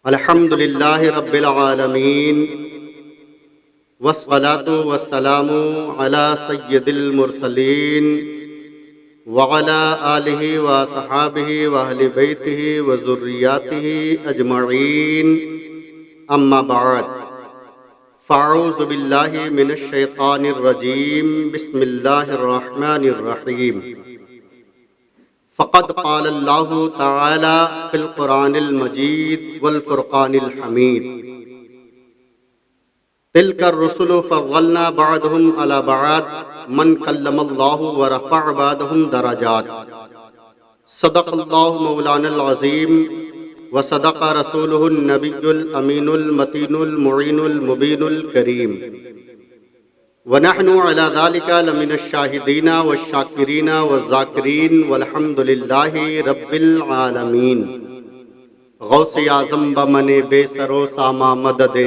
الحمد للہ رب العالمین والصلاة والسلام علی سید المرسلین وعلی آلہ وصحابہ واہل بیتہ وذریاتہ اجمعین اما بعد فاعوذ باللہ من الشیطان الرجیم بسم اللہ الرحمن الرحیم فقد قال اللہ تعالی فی القرآن المجید والفرقان الحمید تلک الرسل فضلنا بعضهم علی بعض من کلم اللہ ورفع بعضهم درجات صدق اللہ مولانا العظیم وصدق رسولہ النبی الامین المتین المعین المبین الکریم ونحن على ذلك لمن الشاہدین والشاکرین والذاکرین والحمد للہ رب العالمین۔ غوث اعظم بمن بے سرو ساما مدد،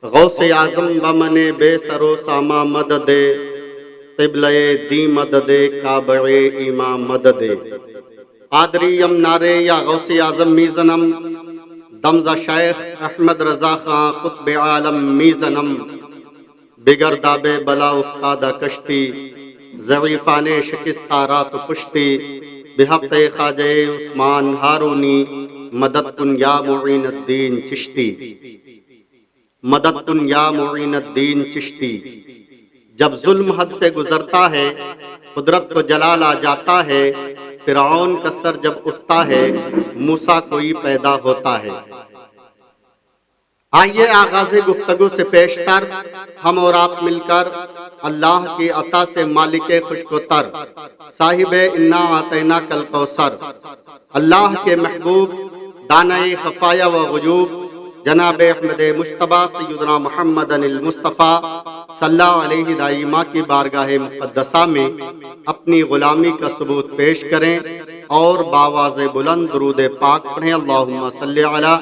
غوث اعظم بمن بے سرو ساما مدد، قبلہ دی مدد کعبہ امام مدد، قادری ام نارے یا غوث اعظم میزنم، دمزہ شیخ احمد رضا خان قطب عالم میزنم، بگر داب بلا افتادہ کشتی، ضعیفان شکستہ رات پشتی، بحق خواجہ عثمان ہارونی، مدد کن یا معین الدین چشتی، مدد کن یا معین الدین چشتی۔ جب ظلم حد سے گزرتا ہے قدرت کو جلال آ جاتا ہے، فرعون کا سر جب اٹھتا ہے موسیٰ کوئی پیدا ہوتا ہے۔ آئیے آغاز گفتگو سے پیشتر ہم اور آپ مل کر اللہ کی عطا سے مالک خشک و تر، صاحب انا اعطیناک الکوثر، اللہ کے محبوب دانائی خفایا و غیوب جناب احمد مجتبیٰ سیدنا محمد المصطفیٰ صلی اللہ علیہ دائمہ کی بارگاہ مقدسہ میں اپنی غلامی کا ثبوت پیش کریں اور باواز بلند درود پاک پڑھیں۔ اللہم صلی علی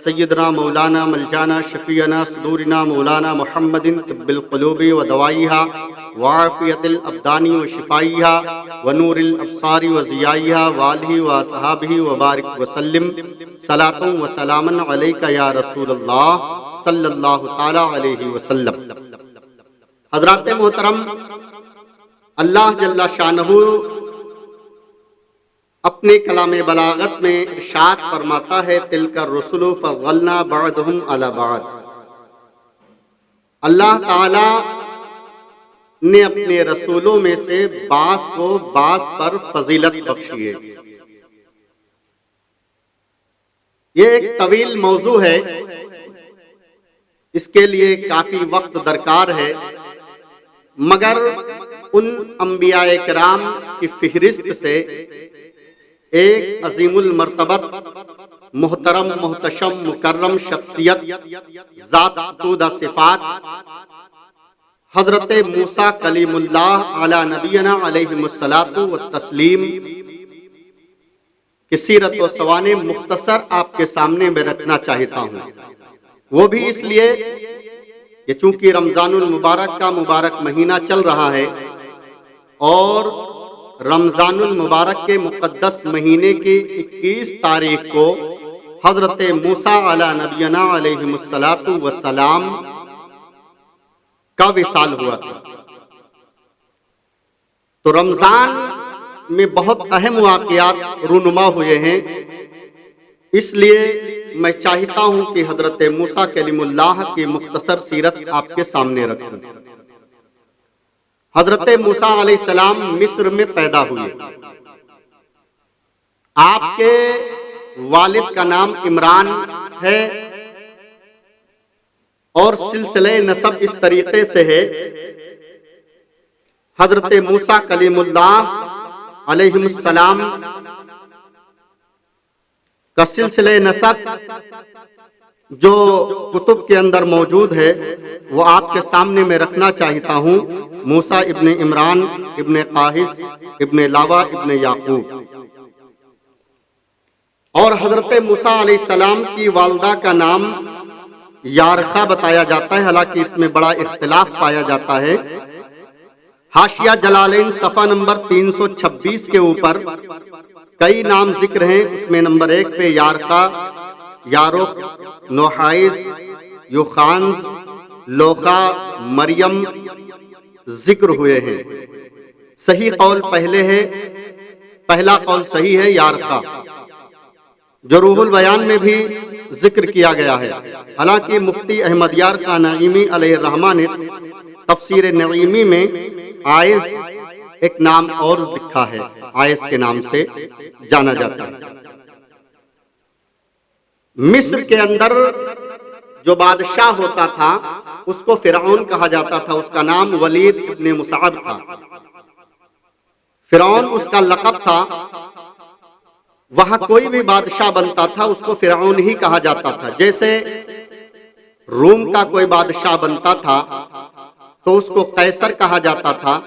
سیدنا مولانا ملجانا شفیعنا صدورنا مولانا محمد طب القلوب و دوائیہا وعافیت الابدان و شفائیہا ونور الابصار و ضیائیہا والہ و اصحابہ وبارک وسلم صلاۃ و سلاما علیک یا رسول اللہ صلی اللہ تعالی علیہ وسلم۔ حضرات محترم، اللہ جل شانہ اپنے کلام بلاغت میں ارشاد فرماتا ہے تلک الرسل فضلنا بعضهم علی بعض۔ اللہ تعالی نے اپنے رسولوں میں سے بعض کو بعض پر فضیلت بخشی ہے۔ یہ ایک طویل موضوع ہے، اس کے لیے کافی وقت درکار ہے، مگر ان انبیاء کرام کی فہرست سے ایک عظیم المرتبت محترم محتشم مکرم شخصیت ذات ستودہ صفات حضرت موسیٰ کلیم اللہ علی نبینا علیہ الصلاۃ والتسلیم کی سیرت و سوانح مختصر آپ کے سامنے میں رکھنا چاہتا ہوں۔ وہ بھی اس لیے کہ چونکہ رمضان المبارک کا مبارک مہینہ چل رہا ہے اور رمضان المبارک کے مقدس مہینے کی 21 تاریخ کو حضرت موسیٰ علی نبینا علیہ الصلاۃ والسلام کا وصال ہوا تھا۔ تو رمضان میں بہت اہم واقعات رونما ہوئے ہیں، اس لیے میں چاہتا ہوں کہ حضرت موسیٰ کلیم اللہ کی مختصر سیرت آپ کے سامنے رکھوں۔ حضرت موسیٰ علیہ السلام مصر میں پیدا ہوئے۔ آپ کے والد کا نام عمران ہے اور سلسلہ نسب اس طریقے سے ہے، حضرت موسیٰ کلیم اللہ علیہ السلام کا سلسلہ نسب جو کتب کے اندر موجود ہے وہ آپ کے سامنے میں رکھنا چاہتا ہوں۔ موسیٰ ابن عمران ابن قاہس ابن لاوا ابن یعقوب، اور حضرت موسیٰ علیہ السلام کی والدہ کا نام یارخا بتایا جاتا ہے، حالانکہ اس میں بڑا اختلاف پایا جاتا ہے۔ حاشیہ جلالین صفحہ نمبر 326 کے اوپر کئی نام ذکر ہیں، اس میں نمبر 1 پہ یارقا یارخ، نوحائز، یوخانز، لوخا، مریم ذکر ہوئے ہیں۔ صحیح قول پہلا قول صحیح ہے یارخا، جو روح البیان میں بھی ذکر کیا گیا ہے۔ حالانکہ مفتی احمد یار خان نعیمی علیہ الرحمہ نے تفسیر نعیمی میں آئز ایک نام اور لکھا ہے، آئز کے نام سے جانا جاتا ہے۔ مصر کے اندر جو بادشاہ ہوتا تھا اس کو فرعون کہا جاتا تھا، اس کا نام ولید ابن مصعب تھا۔ فرعون اس کا لقب تھا۔ وہاں کوئی بھی بادشاہ بنتا تھا اس کو فرعون ہی کہا جاتا تھا۔ جیسے روم کا کوئی بادشاہ بنتا تھا تو اس کو قیصر کہا جاتا تھا،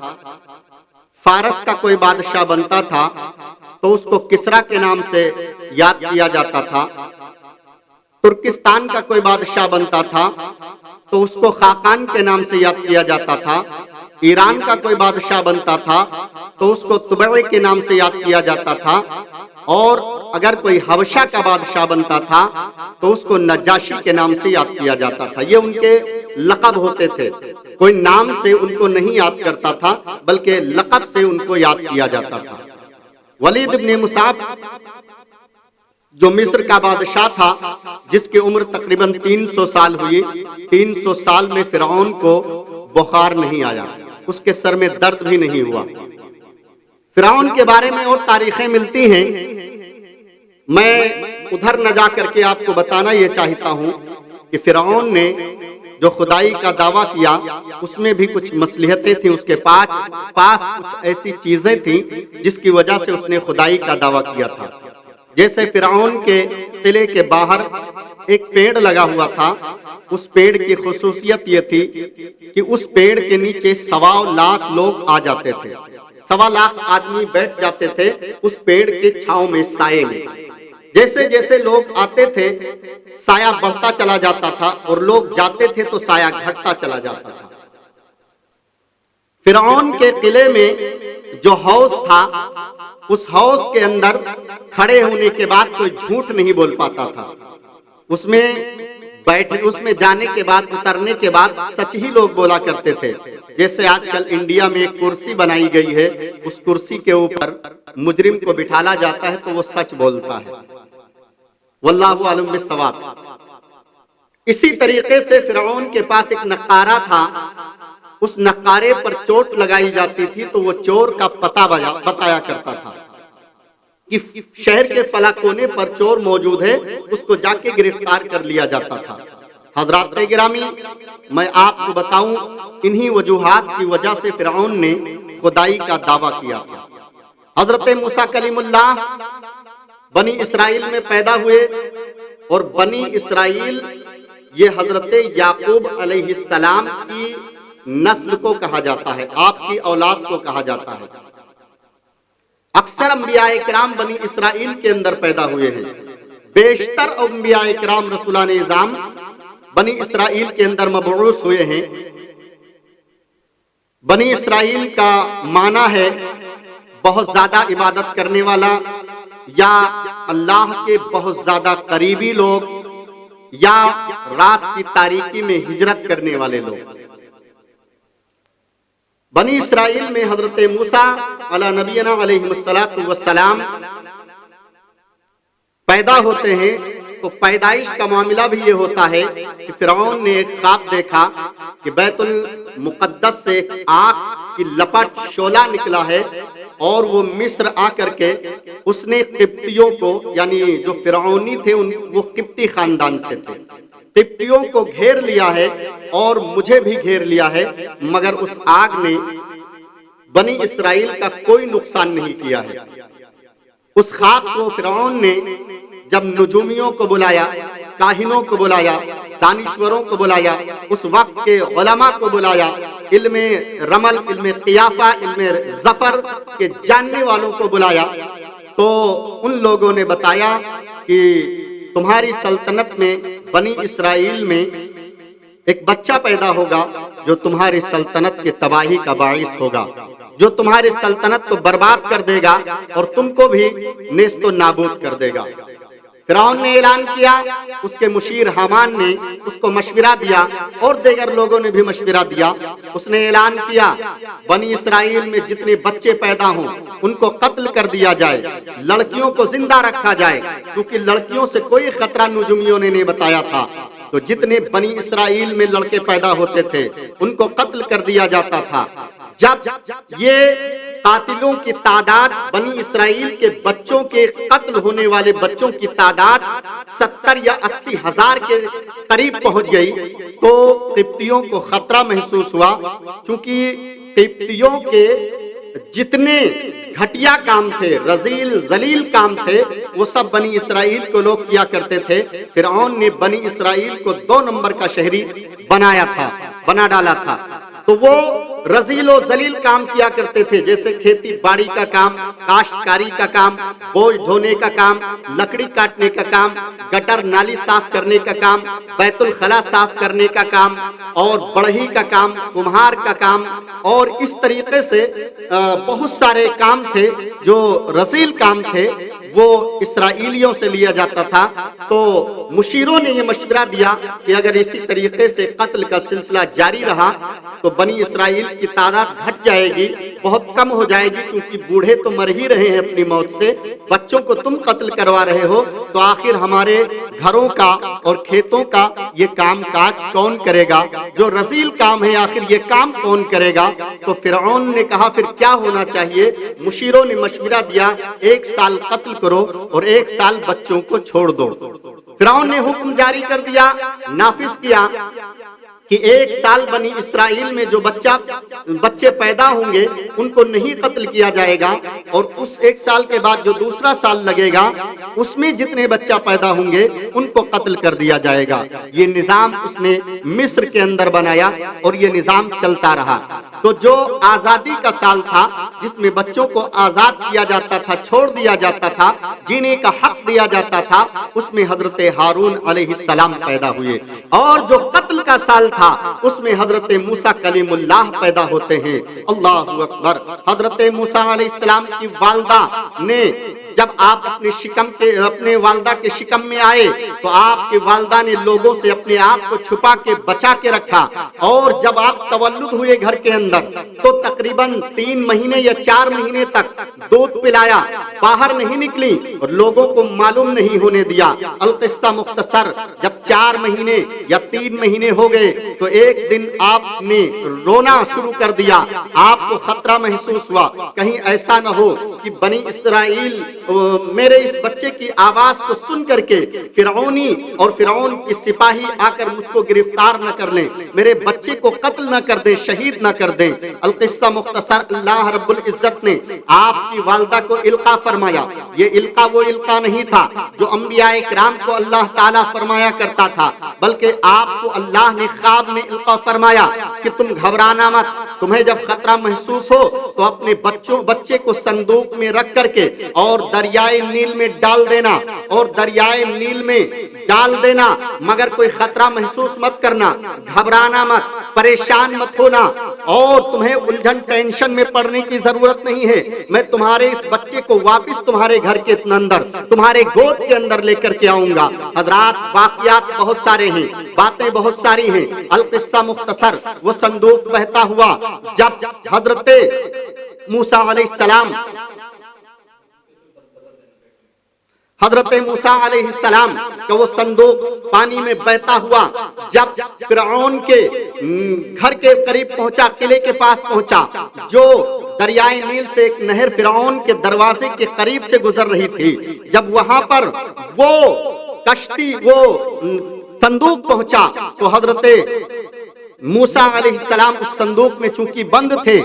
فارس کا کوئی بادشاہ بنتا تھا تو اس کو کسرا کے نام سے یاد کیا جاتا تھا، ترکستان کا کوئی بادشاہ بنتا تھا تو اس کو خاقان کے نام سے یاد کیا جاتا تھا، ایران کا کوئی بادشاہ بنتا تھا تو اس کو تبعی کے نام سے یاد کیا جاتا تھا، اور اگر کوئی حبشہ کا بادشاہ بنتا تھا تو اس کو نجاشی کے نام سے یاد کیا جاتا تھا۔ یہ ان کے لقب ہوتے تھے، کوئی نام سے ان کو نہیں یاد کرتا تھا بلکہ لقب سے ان کو یاد کیا جاتا تھا۔ ولید ابن مصعب جو مصر کا بادشاہ تھا، جس کی عمر تقریباً 300 سال ہوئی، 300 سال میں فرعون کو بخار نہیں آیا، اس کے سر میں درد بھی نہیں ہوا۔ فرعون کے بارے میں اور تاریخیں ملتی ہیں، میں ادھر نہ جا کر کے آپ کو بتانا یہ چاہتا ہوں کہ فرعون نے جو خدائی کا دعویٰ کیا اس میں بھی کچھ مصلحتیں تھیں، اس کے پاس کچھ ایسی چیزیں تھیں جس کی وجہ سے اس نے خدائی کا دعویٰ کیا تھا۔ جیسے فرعون کے قلعے کے باہر ایک پیڑ لگا ہوا تھا، اس پیڑ کی خصوصیت یہ تھی کہ اس پیڑ کے نیچے 1.25 لاکھ لوگ آ جاتے تھے، 1.25 لاکھ آدمی بیٹھ جاتے تھے اس پیڑ کے چھاؤں میں، سائے میں۔ جیسے جیسے لوگ آتے تھے سایہ بڑھتا چلا جاتا تھا، اور لوگ جاتے تھے تو سایہ گھٹتا چلا جاتا تھا۔ فرعون کے قلعے میں جو حوض تھا، اس حوض کے اندر کھڑے ہونے کے بعد کوئی جھوٹ نہیں بول پاتا تھا، اس میں جانے کے بعد، اترنے کے بعد سچ ہی لوگ بولا کرتے تھے۔ جیسے آج کل انڈیا میں ایک کرسی بنائی گئی ہے، اس کرسی کے اوپر مجرم کو بٹھالا جاتا ہے تو وہ سچ بولتا ہے، واللہ اعلم بالصواب۔ اسی طریقے سے فرعون کے پاس ایک نقارہ تھا، اس نقارے پر چوٹ لگائی جاتی تھی تو وہ چور کا پتہ بتایا کرتا تھا کہ شہر کے فلاں کونے پر چور موجود ہے، اس کو جا کے گرفتار کر لیا جاتا تھا۔ حضرات گرامی، میں آپ کو بتاؤں، انہی وجوہات کی وجہ سے فرعون نے خدائی کا دعویٰ کیا تھا۔ حضرت موسیٰ کلیم اللہ بنی اسرائیل میں پیدا ہوئے، اور بنی اسرائیل یہ حضرت یعقوب علیہ السلام کی نسل کو کہا جاتا ہے، آپ کی اولاد کو کہا جاتا ہے۔ اکثر انبیاء کرام بنی اسرائیل کے اندر پیدا ہوئے ہیں، بیشتر انبیاء کرام رسولان اعظام بنی اسرائیل کے اندر مبعوث ہوئے ہیں۔ بنی اسرائیل کا معنی ہے بہت زیادہ عبادت کرنے والا، یا اللہ کے بہت زیادہ قریبی لوگ، یا رات کی تاریکی میں ہجرت کرنے والے لوگ۔ بنی اسرائیل میں حضرت موسیٰ علی نبینا علیہ السلام پیدا ہوتے ہیں، تو پیدائش کا معاملہ بھی یہ ہوتا ہے کہ فرعون نے ایک خواب دیکھا کہ بیت المقدس سے آگ کی لپٹ شعلہ نکلا ہے، اور وہ مصر آ کر کے اس نے قبطیوں کو، یعنی جو فرعونی تھے وہ قبطی خاندان سے تھے، قبطیوں کو گھیر لیا ہے اور مجھے بھی گھیر لیا ہے، مگر اس آگ نے بنی اسرائیل کا کوئی نقصان نہیں کیا ہے۔ اس خواب کو فرعون نے جب نجومیوں کو بلایا، کاہنوں کو بلایا، دانشوروں کو بلایا، اس وقت کے علماء کو بلایا، علم رمل، علم قیافہ، علم ظفر کے جاننے والوں کو بلایا، تو ان لوگوں نے بتایا کہ تمہاری سلطنت میں بنی اسرائیل میں ایک بچہ پیدا ہوگا جو تمہاری سلطنت کی تباہی کا باعث ہوگا، جو تمہاری سلطنت کو برباد کر دے گا اور تم کو بھی نیست و نابود کر دے گا۔ فرعون نے اعلان کیا، اس کے مشیر حامان نے اس کو مشورہ دیا اور دیگر لوگوں نے بھی مشورہ دیا۔ اس نے اعلان کیا بنی اسرائیل میں جتنے بچے پیدا ہوں ان کو قتل کر دیا جائے، لڑکیوں کو زندہ رکھا جائے، کیونکہ لڑکیوں سے کوئی خطرہ نجومیوں نے نہیں بتایا تھا۔ تو جتنے بنی اسرائیل میں لڑکے پیدا ہوتے تھے ان کو قتل کر دیا جاتا تھا۔ جب یہ قاتلوں کی تعداد، بنی اسرائیل کے بچوں کے قتل ہونے والے بچوں کی تعداد 70 یا 80 ہزار کے قریب پہنچ گئی تو قبطیوں کو خطرہ محسوس ہوا، چونکہ قبطیوں کے جتنے گھٹیا کام تھے، رذیل ذلیل کام تھے، وہ سب بنی اسرائیل کو لوگ کیا کرتے تھے۔ فرعون نے بنی اسرائیل کو 2 نمبر کا شہری بنا ڈالا تھا۔ تو وہ رذیل و ذلیل کام کیا کرتے تھے، جیسے کھیتی باڑی کا کام، کاشتکاری کا کام، بوجھ ڈھونے کا کام، لکڑی کاٹنے کا کام، گٹر نالی صاف کرنے کا کام، بیت الخلا صاف کرنے کا کام، اور بڑھئی کا کام، کمہار کا کام، اور اس طریقے سے بہت سارے کام تھے جو رذیل کام تھے، وہ اسرائیلیوں سے لیا جاتا تھا۔ تو مشیروں نے یہ مشورہ دیا کہ اگر اسی طریقے سے قتل کا سلسلہ جاری رہا تو بنی اسرائیل کی تعداد گھٹ جائے گی، بہت کم ہو جائے گی، کیونکہ بوڑھے تو مر ہی رہے ہیں اپنی موت سے، بچوں کو تم قتل کروا رہے ہو تو آخر ہمارے گھروں کا اور کھیتوں کا یہ کام کاج کون کرے گا؟ جو رذیل کام ہے آخر یہ کام کون کرے گا؟ تو فرعون نے کہا پھر کیا ہونا چاہیے؟ مشیروں نے مشورہ دیا 1 سال قتل کرو اور 1 سال بچوں کو چھوڑ دو۔ فرعون نے حکم جاری کر دیا، نافذ کیا کہ 1 سال بنی اسرائیل میں جو بچے پیدا ہوں گے ان کو نہیں قتل کیا جائے گا، اور اس 1 سال کے بعد جو دوسرا سال لگے گا اس میں جتنے بچہ پیدا ہوں گے ان کو قتل کر دیا جائے گا۔ یہ نظام اس نے مصر کے اندر بنایا اور یہ نظام چلتا رہا۔ تو جو آزادی کا سال تھا جس میں بچوں کو آزاد کیا جاتا تھا، چھوڑ دیا جاتا تھا، جینے کا حق دیا جاتا تھا، اس میں حضرت ہارون علیہ السلام پیدا ہوئے، اور جو قتل کا سال تھا اس میں حضرت موسیٰ کلیم اللہ پیدا ہوتے ہیں۔ اللہ اکبر۔ حضرت موسیٰ علیہ السلام کی والدہ نے جب آپ اپنے والدہ کے شکم میں آئے تو آپ کی والدہ نے لوگوں سے اپنے آپ کو چھپا کے بچا کے رکھا، اور جب آپ تولد ہوئے گھر کے اندر تو تقریباً 3 مہینے یا 4 مہینے تک دودھ پلایا، باہر نہیں نکلی اور لوگوں کو معلوم نہیں ہونے دیا۔ القصہ مختصر، جب 4 مہینے یا 3 مہینے ہو گئے تو ایک دن آپ نے رونا شروع کر دیا، آپ کو خطرہ محسوس ہوا کہیں ایسا نہ ہو کہ بنی اسرائیل میرے اس بچے کی آواز کو سن کر کے فرعونی اور فرعون کی سپاہی آ کر مجھ کو گرفتار نہ کر لیں، میرے بچے کو قتل نہ کر دیں، شہید نہ کر دیں۔ القصہ مختصر، اللہ رب العزت نے آپ کی والدہ کو القا فرمایا۔ یہ القا وہ القا نہیں تھا جو انبیاء کرام کو اللہ تعالیٰ فرمایا کرتا تھا، بلکہ آپ کو اللہ نے خواب میں القا فرمایا کہ تم گھبرانا مت، تمہیں جب خطرہ محسوس ہو تو اپنے بچے کو صندوق میں رکھ کر کے اور دریائے نیل میں ڈال دینا، اور دریائے نیل میں ڈال دینا، مگر کوئی خطرہ محسوس مت کرنا، گھبرانا مت، پریشان مت ہونا، اور تمہیں الجھن ٹینشن میں پڑنے کی ضرورت نہیں ہے۔ میں تمہارے اس بچے کو واپس تمہارے گھر کے اندر، تمہارے گود کے اندر لے کر کے آؤں گا۔ حضرات، واقعات بہت سارے ہیں، باتیں بہت ساری ہیں۔ القصہ مختصر، وہ صندوق بہتا ہوا جب حضرت موسیٰ علیہ السلام کا وہ صندوق پانی میں بہتا ہوا جب فرعون کے گھر کے قریب پہنچا، قلعے کے پاس پہنچا، جو دریائے نیل سے ایک نہر فرعون کے دروازے کے قریب سے گزر رہی تھی، جب وہاں پر وہ کشتی، وہ صندوق پہنچا تو حضرت موسیٰ علیہ السلام اس صندوق میں چونکہ بند تھے۔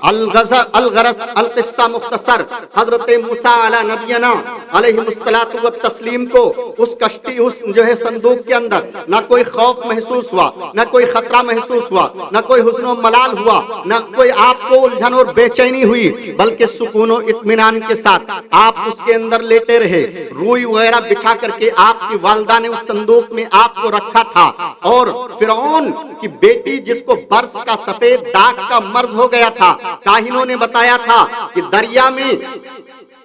الغرض، القصہ مختصر، حضرت موسیٰ علیہ نبینا علیہ الصلوۃ والتسلیم کو اس کشتی، اس جو ہے صندوق کے اندر نہ کوئی خوف محسوس ہوا، نہ کوئی خطرہ محسوس ہوا، نہ کوئی حزن و ملال ہوا، نہ کوئی آپ کو الجھن اور بے چینی ہوئی، بلکہ سکون و اطمینان کے ساتھ آپ اس کے اندر لیٹے رہے۔ روئی وغیرہ بچھا کر کے آپ کی والدہ نے اس صندوق میں آپ کو رکھا تھا، اور فرعون کی بیٹی جس کو برس کا سفید داغ کا مرض ہو گیا تھا، کاہنوں نے بتایا تھا کہ دریا میں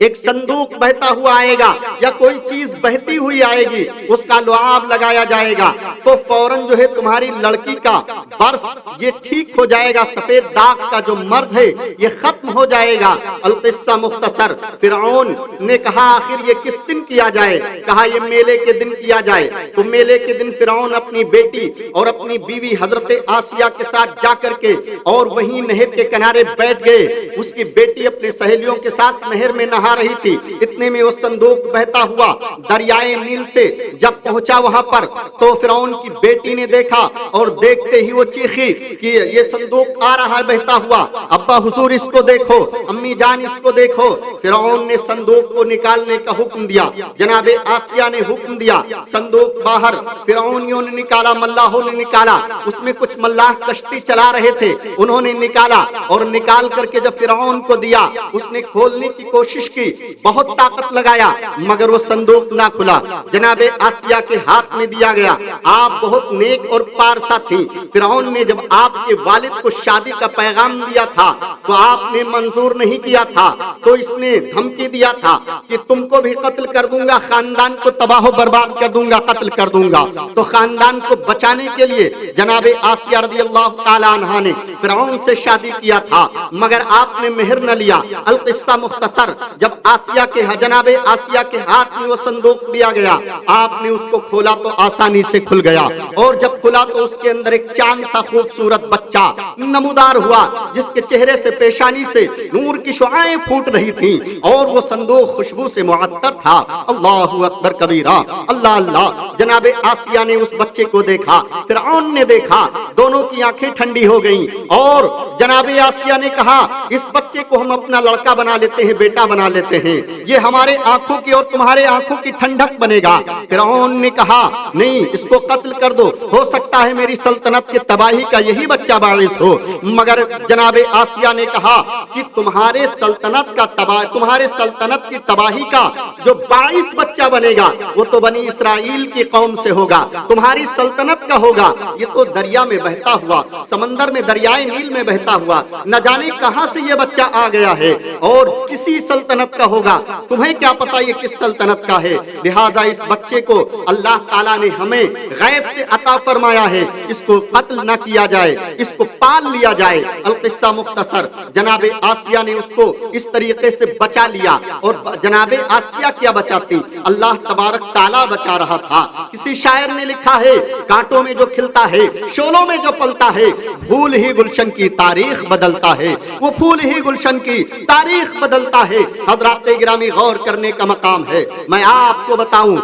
ایک صندوق بہتا ہوا آئے گا یا کوئی چیز بہتی ہوئی آئے گی، اس کا لعاب لگایا جائے گا تو فوراً جو ہے تمہاری لڑکی کا برس یہ ٹھیک ہو جائے گا، سفید داغ کا جو مرض ہے یہ ختم ہو جائے گا۔ القصہ مختصر، فرعون نے کہا آخر یہ کس دن کیا جائے؟ کہا یہ میلے کے دن کیا جائے۔ تو میلے کے دن فرعون اپنی بیٹی اور اپنی بیوی حضرت آسیہ کے ساتھ جا کر کے اور وہیں نہر کے کنارے بیٹھ گئے۔ اس کی بیٹی اپنے سہیلیوں کے ساتھ نہر میں نہا رہی تھی، اتنے میں وہ صندوق بہتا ہوا دریائے نیل سے جب پہنچا وہاں پر تو فرعون کی بیٹی نے دیکھا اور دیکھتے ہی وہ چیخی کہ یہ صندوق آ رہا ہے بہتا ہوا، ابا حضور اس کو دیکھو، امی جان اس کو دیکھو۔ فرعون نے صندوق کو نکالنے کا حکم دیا، جناب آسیہ نے حکم دیا، صندوق باہر فرعونیوں نے نکالا، ملاحوں نے نکالا، اس میں کچھ ملاح کشتی چلا رہے تھے، انہوں نے نکالا اور نکال کر کے جب فرعون کو دیا، اس نے کھولنے کی کوشش کی، بہت طاقت لگایا مگر وہ صندوق نہ کھلا۔ جناب آسیہ کے ہاتھ میں دیا گیا۔ آپ بہت نیک اور پارسا تھی، فرعون نے جب آپ کے والد کو شادی کا پیغام دیا تھا تو آپ نے منظور نہیں کیا تھا، تو اس نے دھمکی دیا تھا کہ تم کو بھی قتل کر دوں گا، خاندان کو تباہ و برباد کر دوں گا، قتل کر دوں گا۔ تو خاندان کو بچانے کے لیے جناب آسیہ رضی اللہ تعالی عنہا نے فرعون سے شادی کیا تھا مگر آپ نے مہر نہ لیا۔ القصہ مختصر، جب آسیہ کے جناب آسیہ کے ہاتھ میں وہ صندوق دیا گیا، آپ نے اس کو کھولا تو آسانی سے کھل گیا، اور جب کھلا تو اس کے اندر ایک چاند سا خوبصورت بچہ نمودار ہوا جس کے چہرے سے پیشانی سے نور کی شعاعیں پھوٹ رہی تھیں اور وہ صندوق خوشبو سے معطر تھا۔ اللہ اکبر کبیرہ، اللہ اللہ۔ جناب آسیہ نے اس بچے کو دیکھا، فرعون نے دیکھا، دونوں کی آنکھیں ٹھنڈی ہو گئیں اور جناب آسیہ نے کہا اس بچے کو ہم اپنا لڑکا بنا لیتے ہیں، بیٹا بنا لیتے ہیں، یہ ہمارے آنکھوں کی اور تمہارے آنکھوں کی ٹھنڈک بنے گا۔ فرعون نے کہا نہیں، اس کو قتل کر دو، ہو سکتا ہے میری سلطنت کی تباہی کا یہی بچہ باعث ہو۔ مگر جناب آسیہ نے کہا کہ تمہارے سلطنت کی تباہی کا جو باعث بچہ بنے گا وہ تو بنی اسرائیل کی قوم سے ہوگا، تمہاری سلطنت کا ہوگا، یہ تو دریا میں بہتا ہوا، سمندر میں دریائے نیل میں بہتا ہوا، نہ جانے کہاں سے یہ بچہ آ گیا ہے اور کسی سلطنت کا ہوگا، تمہیں کیا پتا یہ کس سلطنت کا ہے۔ لہٰذا اس بچے کو اللہ تعالیٰ نے ہمیں غیب سے عطا فرمایا ہے، اس کو قتل نہ کیا جائے، اس کو پال لیا جائے۔ القصہ مختصر، جناب آسیہ نے اس کو اس طریقے سے بچا لیا، اور جناب آسیہ کیا بچاتی، اللہ تبارک تعالیٰ بچا رہا تھا۔ کسی شاعر نے لکھا ہے کانٹوں میں جو کھلتا ہے، شولوں میں جو پلتا ہے، پھول ہی گلشن کی تاریخ بدلتا ہے، وہ پھول ہی گلشن کی تاریخ بدلتا ہے۔ حضرات گرامی غور کرنے کا مقام ہے۔ میں آپ کو بتاؤں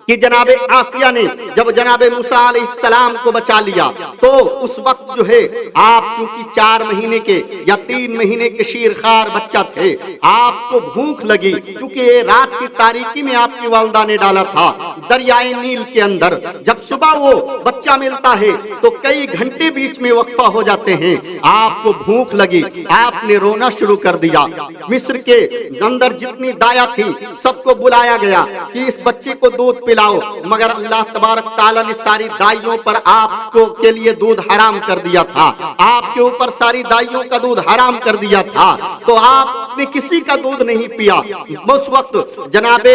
کہ جناب آسیہ نے جب جناب موسیٰ علیہ السلام کو بچا لیا تو اس وقت جو ہے آپ چونکہ 4 مہینے کے یا 3 مہینے کے شیرخوار بچہ تھے، آپ کو بھوک لگی، چونکہ رات کی تاریکی میں آپ کی والدہ نے ڈالا تھا دریائے نیل کے اندر۔ جب صبح وہ بچہ ملتا ہے تو کئی گھنٹے بیچ میں وقفہ ہو جاتے ہیں، آپ کو بھوک لگی، آپ نے رونا شروع کر دیا۔ مصر کے اندر جتنی دایا تھی سب کو بلایا گیا کہ اس بچے کو دودھ پلاؤ، مگر اللہ تبارک تعالیٰ نے ساری دائیوں پر آپ کو کے لیے دودھ حرام کر دیا تھا، آپ کے اوپر ساری دائیوں کا دودھ حرام کر دیا تھا، تو آپ نے کسی کا دودھ نہیں پیا۔ اس وقت جناب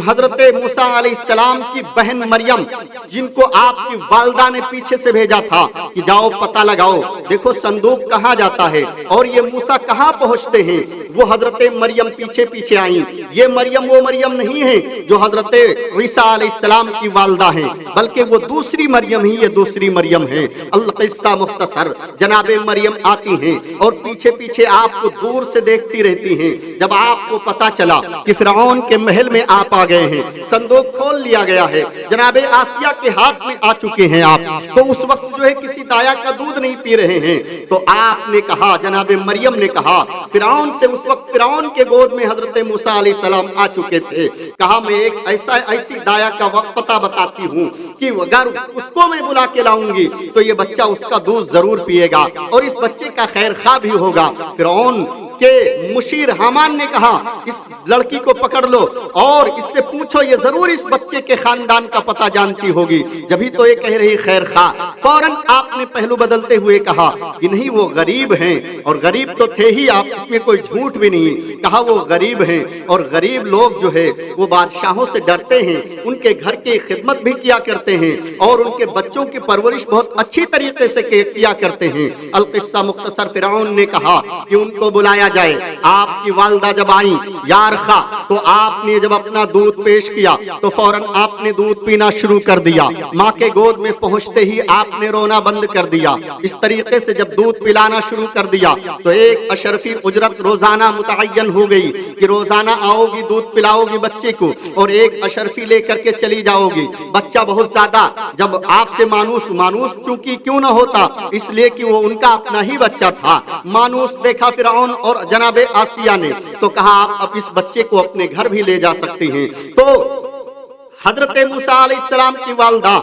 حضرت موسیٰ علیہ السلام کی بہن مریم، جن کو آپ کی والدہ نے پیچھے سے بھیجا تھا کہ جاؤ پتہ لگاؤ، دیکھو صندوق کہاں جاتا ہے اور یہ موسیٰ کہاں پہنچتے ہیں، وہ حضرت مریم پیچھے پیچھے آئیں۔ یہ مریم وہ مریم نہیں ہے جو حضرت عیسیٰ علیہ السلام کی والدہ ہیں، بلکہ وہ دوسری مریم ہی، یہ دوسری مریم ہے۔ القصہ مختصر، جناب مریم آتی ہیں اور پیچھے پیچھے آپ کو دور سے دیکھتی رہتی ہیں۔ جب آپ کو پتا چلا کہ فرعون کے محل میں آپ آ گئے ہیں، صندوق کھول لیا گیا ہے، جناب آسیہ کے ہاتھ میں آ چکے ہیں آپ، تو اس وقت جو ہے کسی دایا کا دودھ نہیں پی رہے ہیں، تو آپ نے کہا، جناب مریم نے کہا فرعون سے، اس وقت فرعون کے گود میں حضرت موسیٰ علیہ السلام آ چکے تھے، کہا میں ایک ایسی دایا کا وقت پتہ بتاتی ہوں کہ اگر اس کو میں بلا کے لاؤں گی تو یہ بچہ اس کا دودھ ضرور پیے گا اور اس بچے کا خیر خواہ بھی ہوگا۔ فرعون کہ مشیر حامان نے کہا اس لڑکی کو پکڑ لو اور اس سے پوچھو یہ ضرور اس بچے کے خاندان کا پتہ جانتی ہوگی، جبھی تو یہ کہہ رہی خیر خواہ۔ فوراً آپ نے پہلو بدلتے ہوئے کہا کہ نہیں وہ غریب ہیں، اور غریب تو تھے ہی آپ، اس میں کوئی جھوٹ بھی نہیں، کہا وہ غریب ہیں، اور غریب لوگ جو ہے وہ بادشاہوں سے ڈرتے ہیں، ان کے گھر کی خدمت بھی کیا کرتے ہیں اور ان کے بچوں کی پرورش بہت اچھی طریقے سے کیا کرتے ہیں۔ القصہ مختصر، فرعون نے کہا کہ ان کو بلایا جائے۔ آپ کی والدہ جب آئیں یارخا تو آپ نے جب اپنا دودھ پیش کیا تو فوراً آپ نے دودھ پینا شروع کر دیا، ماں کے گود میں پہنچتے ہی آپ نے رونا بند کر دیا۔ اس طریقے سے جب دودھ پلانا شروع کر دیا تو ایک اشرفی اجرت روزانہ متعین ہو گئی کہ روزانہ آؤ گی دودھ پلاؤ گی بچے کو، اور ایک اشرفی لے کر کے چلی جاؤ گی۔ بچہ بہت زیادہ جب آپ سے مانوس چونکہ کیوں نہ ہوتا، اس لیے کہ وہ ان کا اپنا ہی بچہ تھا، مانوس دیکھا فرعون اور جناب آسیہ نے تو کہا آپ اب اس بچے کو اپنے گھر بھی لے جا سکتی ہیں۔ تو حضرت موسیٰ علیہ السلام کی والدہ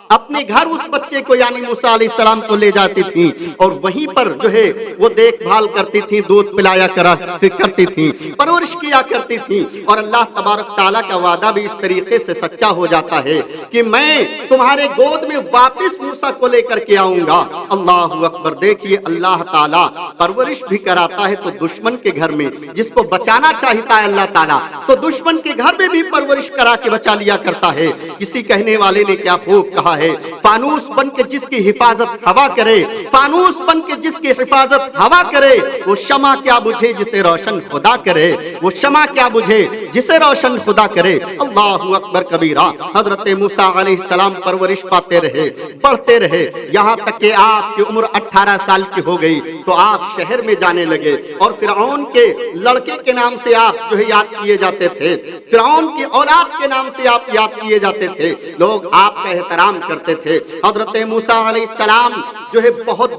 اپنے گھر اس بچے کو یعنی موسیٰ علیہ السلام کو لے جاتی تھی اور وہیں پر جو ہے وہ دیکھ بھال کرتی تھی، دودھ پلایا کرتی تھی، پرورش کیا کرتی تھی، اور اللہ تبارک تعالیٰ کا وعدہ بھی اس طریقے سے سچا ہو جاتا ہے کہ میں تمہارے گود میں واپس موسیٰ کو لے کر کے آؤں گا۔ اللہ اکبر! دیکھیے اللہ تعالیٰ پرورش بھی کراتا ہے تو دشمن کے گھر میں، جس کو بچانا چاہتا ہے اللہ تعالیٰ تو دشمن کے گھر میں بھی پرورش کرا کے بچا لیا کرتا ہے۔ کسی کہنے والے نے کیا خوب کہا ہے، فانوس بن کے جس کی حفاظت ہوا کرے، فانوس بن کے جس کی حفاظت ہوا کرے، وہ شمع کیا بجھے جسے روشن خدا کرے، وہ شمع کیا بجھے جسے روشن خدا کرے۔ اللہ اکبر کبیرہ! حضرت موسیٰ علیہ السلام پرورش پاتے رہے، بڑھتے رہے، یہاں تک کہ آپ کی عمر 18 سال کی ہو گئی تو آپ شہر میں جانے لگے، اور فرعون کے لڑکے کے نام سے آپ جو ہے یاد کیے جاتے تھے، فرعون کی اولاد کے نام سے آپ یاد کیے جاتے تھے، لوگ آپ کا احترام کرتے تھے۔ حضرت موسیٰ علیہ السلام جو ہے بہت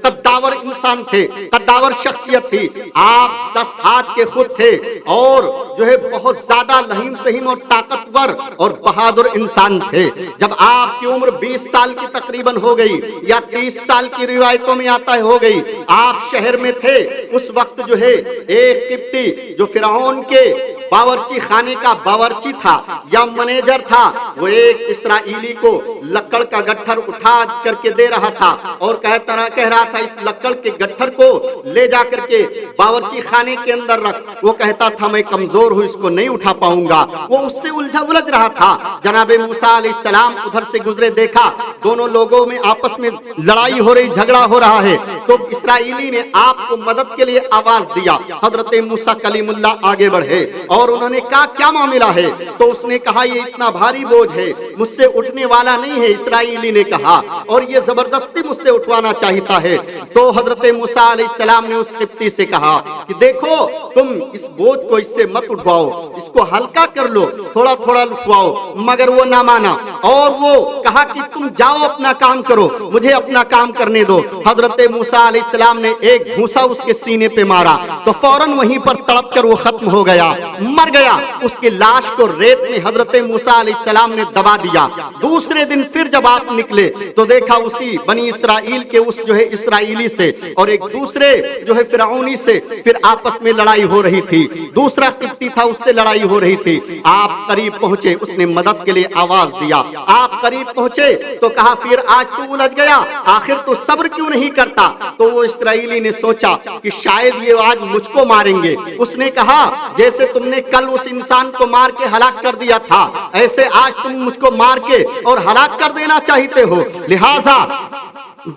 قداور انسان تھے، قداور شخصیت تھی، آپ 10 ہاتھ کے خود تھے اور جو ہے بہت زیادہ لہیم سہیم اور طاقتور اور بہادر انسان تھے۔ جب آپ کی عمر 20 سال کی تقریباً ہو گئی یا 30 سال کی روایتوں میں آتا ہے ہو گئی، آپ شہر میں تھے، اس وقت جو ہے ایک قبطی جو فرعون کے باورچی خانے کا باورچی تھا یا منیجر تھا، وہ ایک اسرائیلی کو لکڑ کا گٹھر اٹھا کر کے دے رہا تھا اور کہہ رہا تھا اس لکڑ کے گٹھر کو لے جا کر کے باورچی خانے کے اندر رکھ۔ وہ کہتا تھا میں کمزور ہوں، اس کو نہیں اٹھا پاؤں گا، وہ اس سے الجھ رہا تھا۔ جناب موسیٰ علیہ السلام ادھر سے گزرے، دیکھا دونوں لوگوں میں آپس میں لڑائی ہو رہی، جھگڑا ہو رہا ہے، تو اسرائیلی نے آپ کو مدد کے لیے آواز دیا۔ حضرت موسیٰ کلیم اللہ آگے بڑھے اور انہوں نے کہا کیا معاملہ ہے؟ تو اس نے کہا یہ اتنا بھاری بوجھ ہے، مجھ سے اٹھنے والا نہیں ہے، اسرائیلی نے کہا، اور یہ زبردستی مجھ سے اٹھوانا چاہتا ہے۔ تو حضرت موسیٰ علیہ السلام نے اس قبطی سے کہا کہ دیکھو تم اس بوجھ کو اس سے مت اٹھواؤ، اس کو ہلکا کر لو، تھوڑا تھوڑا اٹھواؤ، مگر وہ نہ مانا اور وہ کہا کہ تم جاؤ اپنا کام کرو، مجھے اپنا کام کرنے دو۔ حضرت موسیٰ علیہ السلام نے ایک گھوسا اس کے سینے پہ مارا تو فوراً وہیں پر تڑپ کر وہ ختم ہو گیا، مر گیا۔ اس کی لاش کو ریت میں حضرت موسیٰ علیہ السلام نے دبا دیا۔ دوسرے دن پھر جب آپ نکلے تو دیکھا اسی بنی اسرائیل کے اس جو ہے اسرائیلی سے اور ایک دوسرے جو ہے فرعونی سے پھر آپس میں لڑائی ہو رہی تھی، دوسرا قبطی تھا اس سے لڑائی ہو رہی تھی۔ آپ قریب پہنچے، اس نے مدد کے لیے آواز دیا، آپ قریب پہنچے تو کہا پھر آج تو الجھ گیا، آخر تو صبر کیوں نہیں کرتا؟ تو وہ اسرائیلی نے سوچا کہ شاید یہ آج مجھ کو ماریں گے۔ اس نے کہا جیسے تم نے کل اس انسان کو مار کے ہلاک کر دیا تھا، ایسے آج تم مجھ کو مار کے اور ہلاک کر دینا چاہتے ہو، لہٰذا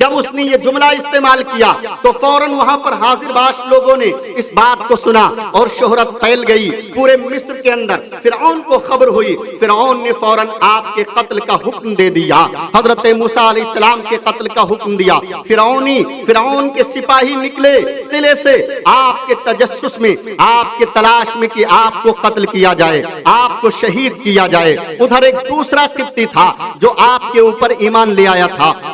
جب اس نے یہ جملہ استعمال کیا تو فوراً وہاں پر حاضر باش لوگوں نے اس بات کو سنا اور شہرت پھیل گئی پورے مصر کے اندر۔ فرعون کو خبر ہوئی، فرعون نے فوراً آپ کے قتل کا حکم دے دیا، حضرت موسیٰ علیہ السلام کے قتل کا حکم دیا۔ فرعون کے سپاہی نکلے قلعے سے آپ کے تجسس میں، آپ کے تلاش میں کہ آپ کو قتل کیا جائے، آپ کو شہید کیا جائے۔ ادھر ایک دوسرا قبطی تھا جو آپ کے اوپر ایمان لے آیا تھا،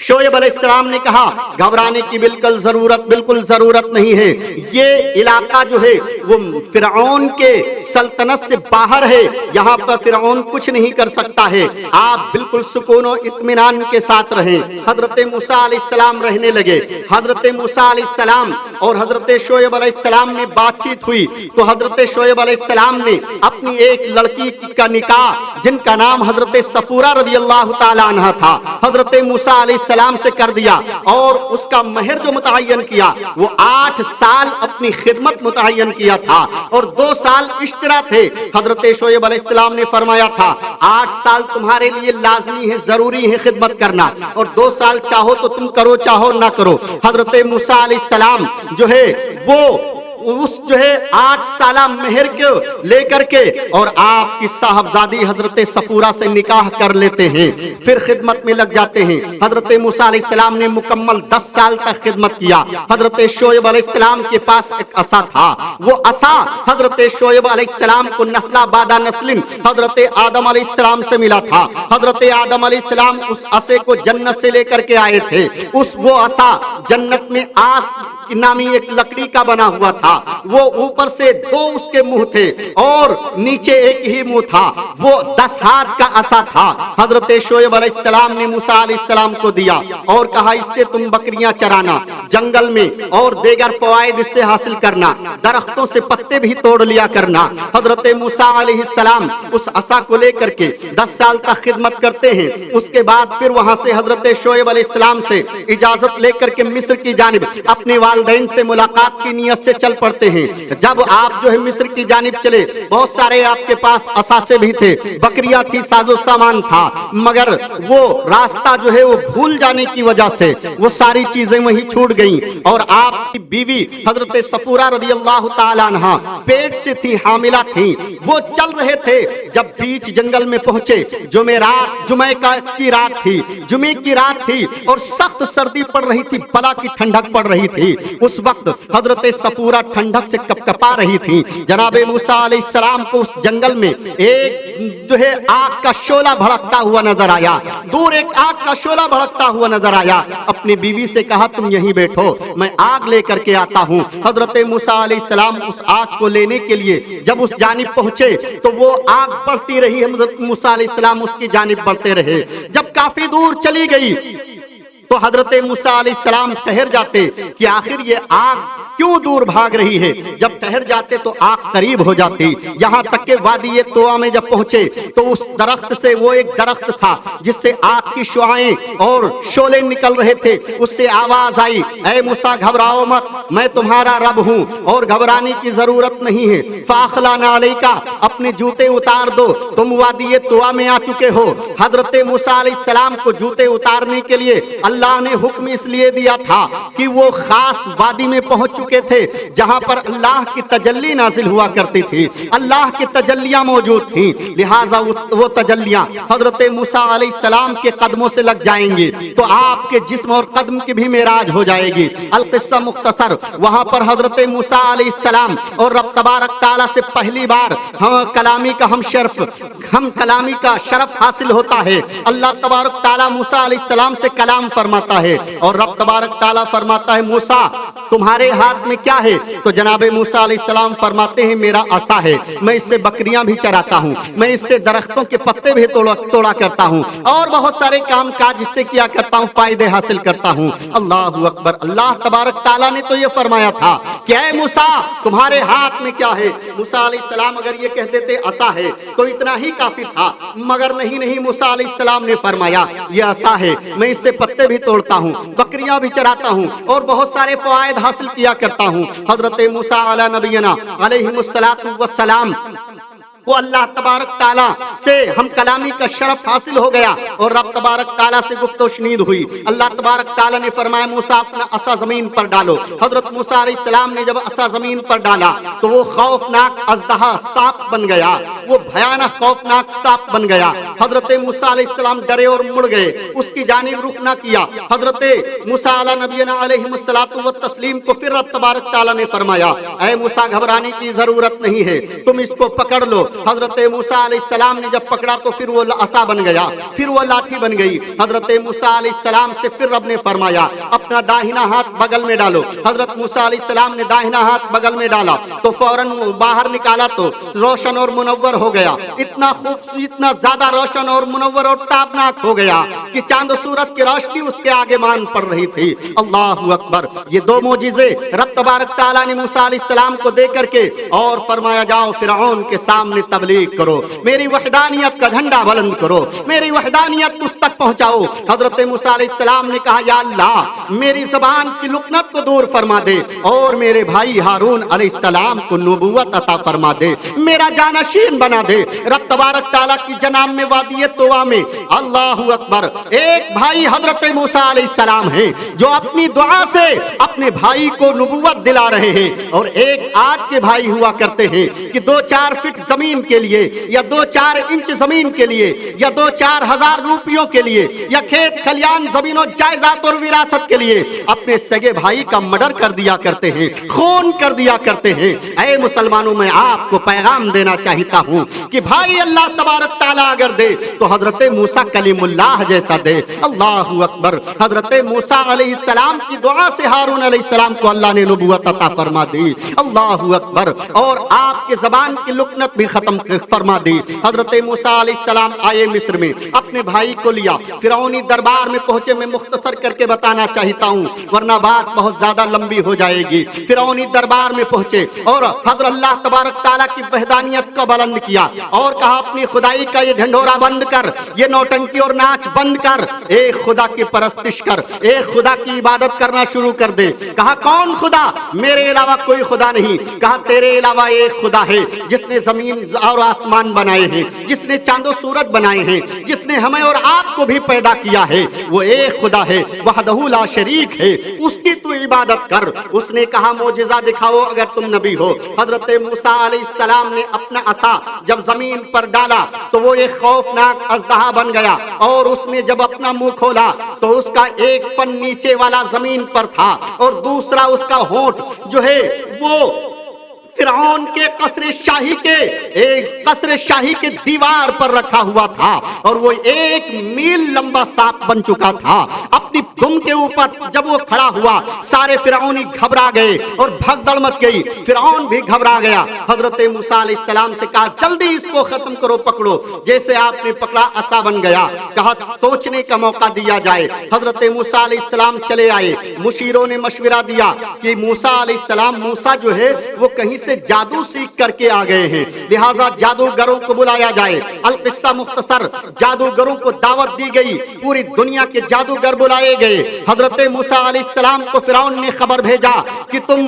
شعیب علیہ السلام نے کہا گھبرانے کی بالکل ضرورت نہیں ہے، یہ علاقہ جو ہے وہ فرعون کے سلطنت سے باہر ہے، یہاں پر فرعون کچھ نہیں کر سکتا ہے، آپ بالکل سکون و اطمینان کے ساتھ رہیں۔ حضرت موسیٰ علیہ السلام رہنے لگے۔ حضرت موسیٰ علیہ السلام اور حضرت شعیب علیہ السلام میں بات چیت ہوئی تو حضرت شعیب علیہ السلام نے اپنی ایک لڑکی کا نکاح جن کا نام حضرت صفورہ رضی اللہ تعالی عنہ تھا حضرت موسیٰ علیہ السلام سے کر دیا، اور اس کا مہر جو متعین کیا وہ 8 سال اپنی خدمت متعین کیا تھا، اور 2 سال اشترا تھے۔ حضرت شعیب علیہ السلام نے فرمایا تھا 8 سال تمہارے لیے لازمی ہے، ضروری ہے خدمت کرنا، اور 2 سال چاہو تو تم کرو، چاہو نہ کرو۔ حضرت موسیٰ علیہ السلام جو ہے وہ اس 8 سالہ مہر کو لے کر کے اور آپ کی صاحبزادی حضرت صفورہ سے نکاح کر لیتے ہیں، پھر خدمت میں لگ جاتے ہیں۔ حضرت موسیٰ علیہ السلام نے مکمل 10 سال تک خدمت کیا۔ حضرت شعیب علیہ السلام کے پاس ایک عصا تھا، وہ عصا حضرت شعیب علیہ السلام کو نسل بعد نسل حضرت آدم علیہ السلام سے ملا تھا۔ حضرت آدم علیہ السلام اس عصے کو جنت سے لے کر کے آئے تھے۔ وہ عصا جنت میں آس نامی ایک لکڑی کا بنا ہوا تھا، وہ اوپر سے 2 اس کے منہ تھے اور نیچے ایک ہی منہ تھا، وہ 10 ہاتھ کا عصا تھا۔ حضرت شعیب علیہ السلام نے موسیٰ علیہ السلام کو دیا اور کہا اس سے تم بکریاں چرانا جنگل میں، اور دیگر فوائد اس سے حاصل کرنا، درختوں سے پتے بھی توڑ لیا کرنا۔ حضرت موسیٰ علیہ السلام اس عصا کو لے کر کے 10 سال تک خدمت کرتے ہیں۔ اس کے بعد پھر وہاں سے حضرت شعیب علیہ السلام سے اجازت لے کر کے مصر کی جانب اپنے والدین سے ملاقات کی نیت سے چل پڑتے ہیں۔ جب آپ جو ہے مصر کی جانب چلے، بہت سارے آپ کے پاس اثاثے بھی تھے، بکریاں تھی، ساز و سامان تھا، مگر وہ راستہ جو ہے وہ بھول جانے کی وجہ سے وہ ساری چیزیں وہیں چھوٹ گئیں، اور آپ کی بیوی حضرت صفورہ رضی اللہ تعالی عنہ پیٹ سے تھی، حاملہ تھی۔ وہ چل رہے تھے، جب بیچ جنگل میں پہنچے، جمعے کی رات تھی اور سخت سردی پڑ رہی تھی، بلا کی ٹھنڈک پڑ رہی تھی۔ اس وقت حضرت صفورہ ٹھنڈک سے کپکپا رہی تھی۔ جناب موسیٰ علیہ السلام کو اس جنگل میں ایک جو ہے آگ کا شعلہ بھڑکتا ہوا نظر آیا، دور ایک آگ کا شعلہ بھڑکتا ہوا نظر آیا۔ اپنی بیوی سے کہا تم یہیں بیٹھو، میں آگ لے کر کے آتا ہوں۔ حضرت موسیٰ علیہ السلام اس آگ کو لینے کے لیے جب اس جانب پہنچے تو وہ آگ بڑھتی رہی، حضرت موسیٰ علیہ السلام اس کی جانب بڑھتے رہے۔ جب کافی دور چلی گئی تو حضرت موسیٰ علیہ السلام ٹھہر جاتے کہ آخر یہ آگ کیوں دور بھاگ رہی ہے۔ جب ٹھہر جاتے تو آگ قریب ہو جاتی، یہاں تک کہ وادی طویٰ میں جب پہنچے تو اس درخت سے، وہ ایک درخت تھا جس سے آگ کی شعاعیں اور شعلے نکل رہے تھے، اس سے آواز آئی اے موسیٰ گھبراؤ مت، میں تمہارا رب ہوں اور گھبرانے کی ضرورت نہیں ہے۔ فاخلعن علیک، اپنے جوتے اتار دو، تم وادی طویٰ میں آ چکے ہو۔ حضرت موسیٰ علیہ السلام کو جوتے اتارنے کے لیے اللہ نے حکم اس لیے دیا تھا کہ وہ خاص وادی میں پہنچ چکے تھے جہاں پر اللہ کی تجلی نازل ہوا کرتی تھی، اللہ کی تجلیاں موجود تھیں، لہٰذا وہ تجلیاں حضرت موسیٰ علیہ السلام کے قدموں سے لگ جائیں گی تو آپ کے جسم اور قدم کی بھی معراج ہو جائے گی۔ القصہ مختصر، وہاں پر حضرت موسیٰ علیہ السلام اور رب تبارک تعالیٰ سے پہلی بار ہم کلامی کا شرف حاصل ہوتا ہے۔ اللہ تبارک تعالیٰ موسیٰ علیہ السلام سے کلام فرماتا ہے اور رب تبارک تعالیٰ فرماتا ہے موسیٰ تمہارے ہاتھ میں کیا ہے؟ تو جناب موسیٰ علیہ السلام فرماتے ہیں میرا عصا ہے، میں اس سے بکریاں بھی چراتا ہوں، میں اس سے درختوں کے پتے بھی توڑا کرتا ہوں اور بہت سارے کام کاج اس سے کیا کرتا ہوں، فائدے حاصل کرتا ہوں۔ اللہ اکبر، اللہ تبارک تعالیٰ نے تو یہ فرمایا تھا کہ اے موسیٰ تمہارے ہاتھ میں کیا ہے؟ موسیٰ علیہ السلام اگر یہ کہہ دیتے عصا ہے تو اتنا ہی کافی تھا، مگر نہیں، موسیٰ علیہ السلام نے فرمایا یہ عصا ہے، میں اس سے پتے بھی توڑتا ہوں، بکریاں بھی چراتا ہوں اور بہت سارے فوائد حاصل کیا کرتا ہوں۔ حضرت موسیٰ علی نبینا علیہ السلام کو اللہ تبارک تعالیٰ سے ہم کلامی کا شرف حاصل ہو گیا اور رب تبارک تعالیٰ سے گفت و شنید ہوئی۔ اللہ تبارک تعالیٰ نے فرمایا موسیٰ اپنا عصا زمین پر ڈالو۔ حضرت موسیٰ علیہ السلام نے جب عصا زمین پر ڈالا تو وہ خوفناک اژدہا سانپ بن گیا، وہ بھیانک خوفناک سانپ بن گیا۔ حضرت موسیٰ علیہ السلام ڈرے اور مڑ گئے، اس کی جانب رخ نہ کیا۔ حضرت موسیٰ علی نبینا علیہ السلام کو پھر رب تبارک تعالیٰ نے فرمایا اے موسیٰ گھبرانے کی ضرورت نہیں ہے، تم اس کو پکڑ لو حضرت موسیٰ علیہ السلام نے جب پکڑا تو پھر وہ عصا بن گیا، پھر وہ لاٹھی بن گئی۔ حضرت موسیٰ علیہ السلام سے پھر رب نے فرمایا اپنا داہنا ہاتھ بغل میں ڈالو۔ حضرت موسیٰ علیہ السلام نے داہنا ہاتھ بغل میں ڈالا تو فوراً باہر نکالا تو روشن اور منور ہو گیا، اتنا زیادہ روشن اور منور اور تابناک ہو گیا کہ چاند و سورج کی روشنی اس کے آگے مان پڑ رہی تھی۔ اللہ اکبر! یہ دو معجزے رب تبارک تعالیٰ نے موسیٰ علیہ السلام کو دے کر کے اور فرمایا جاؤ فرعون کے سامنے تبلیغ کرو، میری وحدانیت کا جھنڈا بلند کرو، میری وحدانیت اس تک پہنچاؤ۔ حضرت موسیٰ علیہ السلام نے کہا یا اللہ میری زبان کی لکنت کو دور فرما دے اور میرے بھائی ہارون علیہ السلام کو نبوت عطا فرما دے، میرا جانشین بنا دے۔ رب تبارک تعالیٰ کی جناب میں وادی طویٰ میں اللہ اکبر ایک بھائی حضرت موسیٰ علیہ السلام ہیں جو اپنی دعا سے اپنے بھائی کو نبوت دلا رہے ہیں، اور ایک آج کے بھائی ہوا کرتے ہیں کہ 2-4 فٹ زمین کے لیے یا 2-4 انچ زمین کے لیے یا 2-4 ہزار روپیوں کے لیے یا کھیت کھلیان زمین و جائیداد اور وراثت کے لیے اپنے سگے بھائی کا مرڈر کر دیا کرتے ہیں، خون کر دیا کرتے ہیں۔ اے مسلمانوں میں آپ کو پیغام دینا چاہتا ہوں کہ بھائی اللہ تبارک تعالیٰ اگر دے تو حضرت موسیٰ کلیم اللہ جیسا دے۔ اللہ اکبر! حضرت موسیٰ علیہ السلام کی دعا سے ہارون علیہ السلام کو اللہ نے نبوت عطا فرما دی۔ اللہ اکبر! اور آپ کے زبان کی لکنت بھی ختم فرما دی۔ حضرت موسیٰ علیہ السلام آئے مصر میں، اپنے بھائی کو لیا، فرعونی دربار میں پہنچے۔ میں مختصر کر کے بتانا چاہتا ہوں ورنہ بات بہت زیادہ لمبی ہو جائے گی۔ فرعونی دربار میں پہنچے اور حضرت اللہ تبارک تعالیٰ کی وحدانیت کو بلند کیا اور کہا اپنی خدائی کا یہ ڈھنڈورا بند کر، یہ نوٹنکی اور ناچ بند کر، ایک خدا کی پرستش کر، ایک خدا کی عبادت کرنا شروع کر دے۔ کہا کون خدا؟ میرے علاوہ کوئی خدا نہیں۔ کہا تیرے علاوہ ایک خدا ہے جس نے زمین اور آسمان بنائے ہیں، جس نے چاند و سورج بنائے ہیں، جس نے ہمیں اور آپ کو بھی پیدا کیا ہے، وہ ایک خدا ہے، وحدہ لا شریک ہے، اس کی تو عبادت کر۔ اس نے کہا معجزہ دکھاؤ اگر تم نبی ہو۔ حضرت موسیٰ علیہ السلام نے اپنا عصا جب زمین پر ڈالا تو وہ ایک خوفناک اژدہا بن گیا، اور اس نے جب اپنا منہ کھولا تو اس کا ایک فن نیچے والا زمین پر تھا اور دوسرا اس کا ہونٹ جو ہے وہ فرعون کے قصر شاہی کے دیوار پر رکھا ہوا تھا، اور وہ 1 میل لمبا سانپ بن چکا تھا۔ اپنی دم کے اوپر جب وہ کھڑا ہوا سارے فرعونی گھبرا گئے اور بھگدڑ مچ گئی، فرعون بھی گھبرا گیا۔ حضرت موسیٰ علیہ السلام سے کہا جلدی اس کو ختم کرو، پکڑو۔ جیسے آپ نے پکڑا عصا بن گیا۔ کہا سوچنے کا موقع دیا جائے۔ حضرت موسیٰ علیہ السلام چلے آئے، مشیروں نے مشورہ دیا کہ موسیٰ علیہ السلام موسیٰ جو ہے وہ کہیں سے جادو سیکھ کر کے آ گئے ہیں، لہذا جادوگروں کو بلایا جائے۔ القصہ مختصر، جادوگروں کو دعوت دی گئی، پوری دنیا کے جادوگر بلائے گئے۔ حضرت موسیٰ علیہ السلام کو فرعون نے خبر بھیجا کہ تم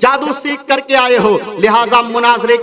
جادو سیکھ کر کے آئے ہو، لہذا مناظرے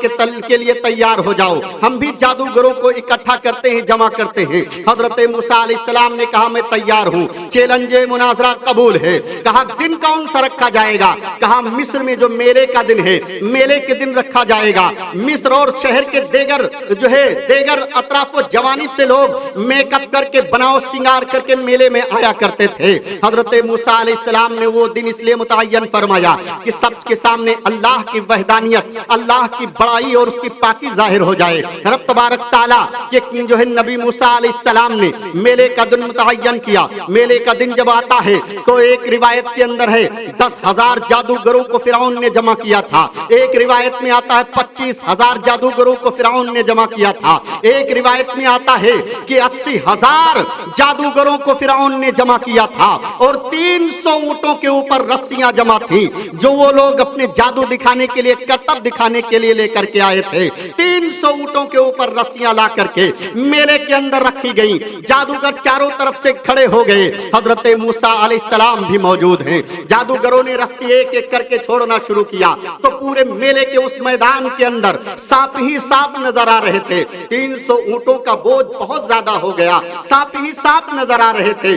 کے لیے تیار ہو جاؤ، ہم بھی جادوگروں کو اکٹھا کرتے ہیں، جمع کرتے ہیں۔ حضرت موسیٰ علیہ السلام نے کہا میں تیار ہوں، چیلنج مناظرہ قبول ہے۔ کہا دن کون سا رکھا جائے گا؟ کہا مصر میں جو میلے کا دن ہے، میلے کے دن رکھا جائے گا۔ مصر اور شہر کے دیگر اطراف و جوانب سے لوگ میک اپ کر کے بناؤ سنگار کر کے میلے میں آیا کرتے تھے۔ حضرت موسیٰ علیہ السلام نے وہ دن اس لیے متعین فرمایا کہ سب کے سامنے اللہ کی وحدانیت، اللہ کی بڑائی اور اس کی پاکی ظاہر ہو جائے۔ رب تبارک تعالیٰ کے جو ہے نبی موسیٰ علیہ السلام نے میلے کا دن متعین کیا۔ میلے کا دن جب آتا ہے تو ایک روایت کے اندر ہے 10,000 جادوگروں کو فرعون نے جمع کیا تھا، ایک روایت میں آتا ہے 25,000 جادوگروں کو فرعون نے جمع کیا تھا، ایک روایت میں آتا ہے کہ 80,000 جادوگروں کو فرعون نے جمع کیا تھا، اور 300 اونٹوں کے اوپر رسیاں جمع تھیں جو وہ لوگ اپنے جادو دکھانے کے لیے، کرتب دکھانے کے لیے لے کر کے آئے تھے۔ 300 اونٹوں کے اوپر رسیاں لا کر کے میلے کے اندر رکھی گئی۔ جادوگر چاروں طرف سے کھڑے ہو گئے، حضرت موسیٰ علیہ السلام بھی موجود ہیں۔ جادوگروں نے رسی ایک ایک کر کے چھوڑنا شروع کیا تو پورے میلے کے اس میدان کے اندر سانپ ہی سانپ نظر آ رہے تھے۔ 300 اونٹوں کا بوجھ بہت زیادہ ہو گیا، سانپ ہی سانپ نظر آ رہے تھے۔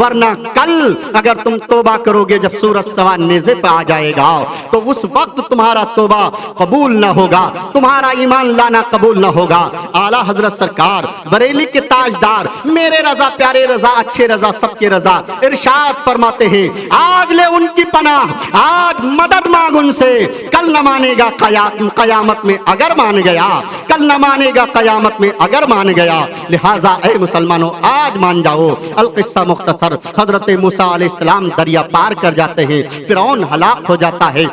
ورنہ کل اگر تم توبہ کرو گے جب سورج سوا نیزے پہ آ جائے گا تو اس وقت تمہارا توبہ قبول نہ ہوگا، تمہارا ایمان لانا قبول نہ ہوگا۔ اعلیٰ حضرت سرکار بریلی کے تاجدار میرے رضا پیارے رضا اچھے رضا سب کے رضا ارشاد فرماتے ہیں آج لے ان کی پناہ، آج مدد مانگ ان سے، کل نہ مانے گا قیامت میں اگر مان گیا، کل نہ مانے گا قیامت میں اگر مان گیا۔ لہٰذا اے مسلمانوں آج مان جاؤ۔ القصہ مختصر، حضرت موسیٰ علیہ السلام دریا پار کر جاتے ہیں، فرعون ہلاک ہو جاتا ہے،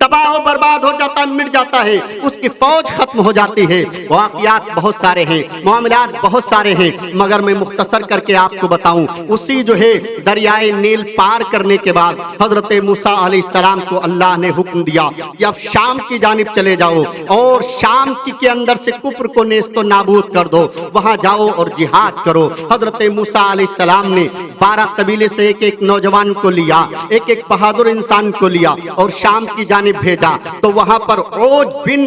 تباہ و برباد ہو جاتا ہے، مٹ جاتا ہے، اس کی فوج ختم ہو جاتی ہے۔ واقعات بہت سارے ہیں، معاملات بہت سارے ہیں، مگر میں مختصر کر کے آپ کو بتاؤں اسی جو ہے دریائے نیل پار کرنے کے بعد حضرت موسیٰ علیہ السلام کو اللہ نے حکم دیا کہ اب شام کی جانب چلے جاؤ اور شام کے اندر سے کفر کو نیست و نابود کر دو، وہاں جاؤ اور جہاد کرو۔ حضرت موسیٰ علیہ السلام نے 12 قبیلے سے ایک ایک نوجوان کو لیا، ایک ایک بہادر انسان کو لیا اور شام کی جانب بھیجا، تو وہاں پر عوج بن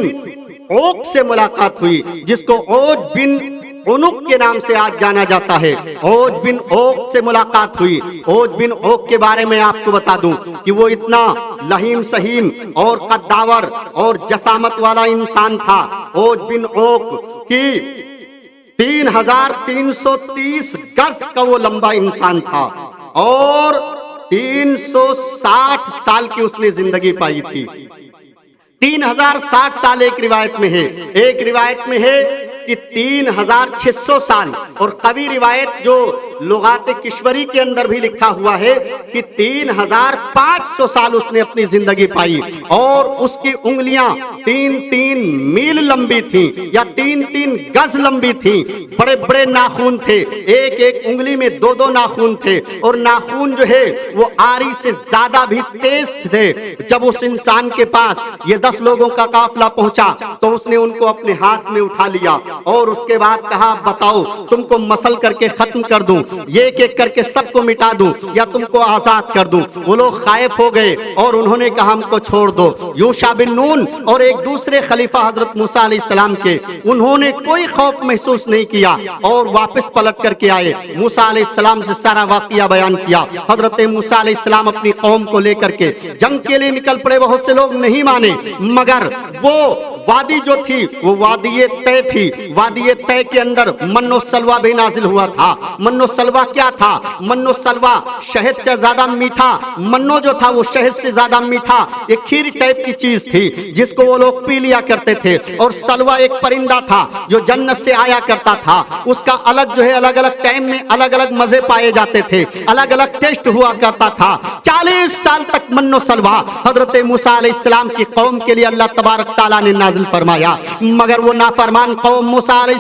اوق سے ملاقات ہوئی، جس کو عوج بن عنق کے نام سے آج جانا جاتا ہے۔ عوج بن اوق سے ملاقات ہوئی۔ عوج بن اوق کے بارے میں آپ کو بتا دوں کہ وہ اتنا لہیم سہیم اور قداور اور جسامت والا انسان تھا۔ عوج بن اوق کی 3330 گز کا وہ لمبا انسان تھا اور 360 سال کی اس نے زندگی پائی تھی۔ 3060 سال ایک روایت میں ہے، ایک روایت میں ہے کہ 3600 سال، اور قوی روایت جو لغات کشوری کے اندر بھی لکھا ہوا ہے کہ 3500 سال اس نے اپنی زندگی پائی، اور اس کی انگلیاں 3 میل لمبی تھیں یا 3 گز لمبی تھیں، بڑے بڑے ناخون تھے، ایک ایک انگلی میں 2 ناخون تھے، اور ناخون جو ہے وہ آری سے زیادہ بھی تیز تھے۔ جب اس انسان کے پاس یہ 10 لوگوں کا قافلہ پہنچا تو اس نے ان کو اپنے ہاتھ میں اٹھا لیا اور اس کے بعد کہا بتاؤ تم کو مسل کر کے ختم کر دوں، یہ ایک ایک کر کے سب کو مٹا دوں یا تم کو آزاد کر دوں؟ وہ لوگ خائف ہو گئے اور انہوں نے کہا ہم کو چھوڑ دو۔ یوشع بن نون اور ایک دوسرے خلیفہ حضرت موسیٰ علیہ السلام کے، انہوں نے کوئی خوف محسوس نہیں کیا اور واپس پلٹ کر کے آئے، موسیٰ علیہ السلام سے سارا واقعہ بیان کیا۔ حضرت موسیٰ علیہ السلام اپنی قوم کو لے کر کے جنگ کے لیے نکل پڑے، بہت سے لوگ نہیں مانے، مگر وہ وادی جو تھی وہ وادی طے تھی، وادی طے کے اندر من و سلوہ بھی نازل ہوا تھا۔ من و سلوہ کیا تھا؟ من و سلوہ شہد سے زیادہ میٹھا، منو جو تھا وہ شہد سے زیادہ میٹھا، ایک کھیر ٹائپ کی چیز تھی جس کو وہ لوگ پی لیا کرتے تھے۔ اور سلوہ ایک پرندہ تھا جو جنت سے آیا کرتا تھا، اس کا الگ جو ہے الگ الگ ٹائم میں الگ الگ مزے پائے جاتے تھے، الگ الگ ٹیسٹ ہوا کرتا تھا۔ 40 سال تک من و سلوہ حضرت موسیٰ علیہ السلام کی قوم کے لیے اللہ تبارک تعالیٰ نے نازل فرمایا، مگر وہ نافرمان قوم موسیٰ علیہ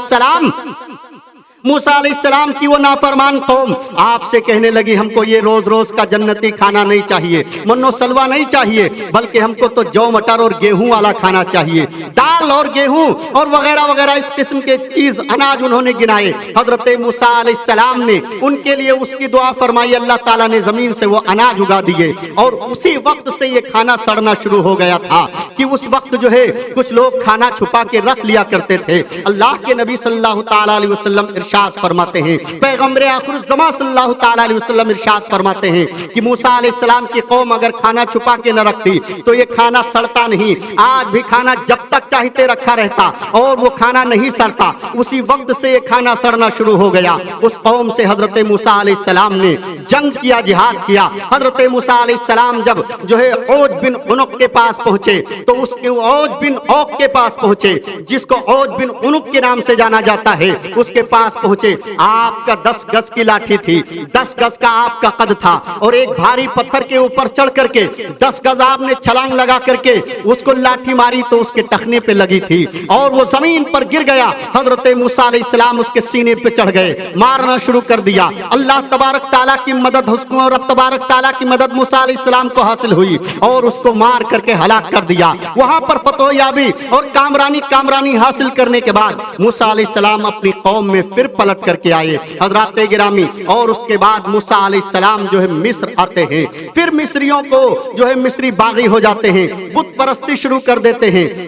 السلام کی وہ نافرمان قوم آپ سے کہنے لگی ہم کو یہ روز روز کا جنتی کھانا نہیں چاہیے، من و سلوہ نہیں چاہیے، بلکہ ہم کو تو جو مٹر اور گیہوں والا کھانا چاہیے، دال اور گیہوں اور وغیرہ وغیرہ اس قسم کے چیز اناج انہوں نے گنائے۔ حضرت موسیٰ علیہ السلام نے ان کے لیے اس کی دعا فرمائی، اللہ تعالیٰ نے زمین سے وہ اناج اگا دیے، اور اسی وقت سے یہ کھانا سڑنا شروع ہو گیا تھا کہ اس وقت جو ہے کچھ لوگ کھانا چھپا کے رکھ لیا کرتے تھے۔ اللہ کے نبی صلی اللہ تعالیٰ علیہ وسلم ارشاد فرماتے ہیں، پیغمبر آخر الزمان صلی اللہ تعالیٰ علیہ وسلم ارشاد فرماتے ہیں کہ موسیٰ علیہ السلام کی قوم اگر کھانا چھپا کے نہ رکھتی تو یہ کھانا سڑتا نہیں۔ آج بھی کھانا جب تک چاہتے رکھا رہتا اور وہ کھانا نہیں سڑتا، اسی وقت سے یہ کھانا سڑنا شروع ہو گیا۔ اس قوم سے حضرت موسیٰ علیہ السلام نے جنگ کیا، جہاد کیا۔ حضرت موسیٰ علیہ السلام جب جو ہے عوج بن عنق کے پاس پہنچے تو اس کے عوج بن اوق کے پاس پہنچے، جس کو عوج بن عنق کے نام سے جانا جاتا ہے، اس کے پاس پہنچے۔ آپ کا 10 گز کی لاٹھی تھی، 10 گز کا آپ کا قد تھا، اور ایک بھاری پتھر کے اوپر چڑھ کر کے 10 گز آپ نے چھلانگ لگا کر کے اس کو لاٹھی ماری تو اس کے ٹخنے پہ لگی تھی اور وہ زمین پر گر گیا۔ حضرت موسیٰ علیہ السلام اس کے سینے پہ چڑھ گئے، مارنا شروع کر دیا۔ اللہ تبارک تعالیٰ کی مدد، حکم اور رب تبارک تعالیٰ کی مدد موسیٰ علیہ السلام کو حاصل ہوئی اور اس کو مار کر کے ہلاک کر دیا۔ وہاں پر فتح یابی اور کامرانی حاصل کرنے کے بعد موسیٰ علیہ السلام اپنی قوم میں پھر پلٹ کر کے آئے حضرات گرامی، اور اس کے بعد موسیٰ علیہ السلام جو ہے مصر آتے ہیں۔ پھر مصریوں کو جو ہے مصری باغی ہو جاتے ہیں، بت پرستی شروع کر دیتے ہیں۔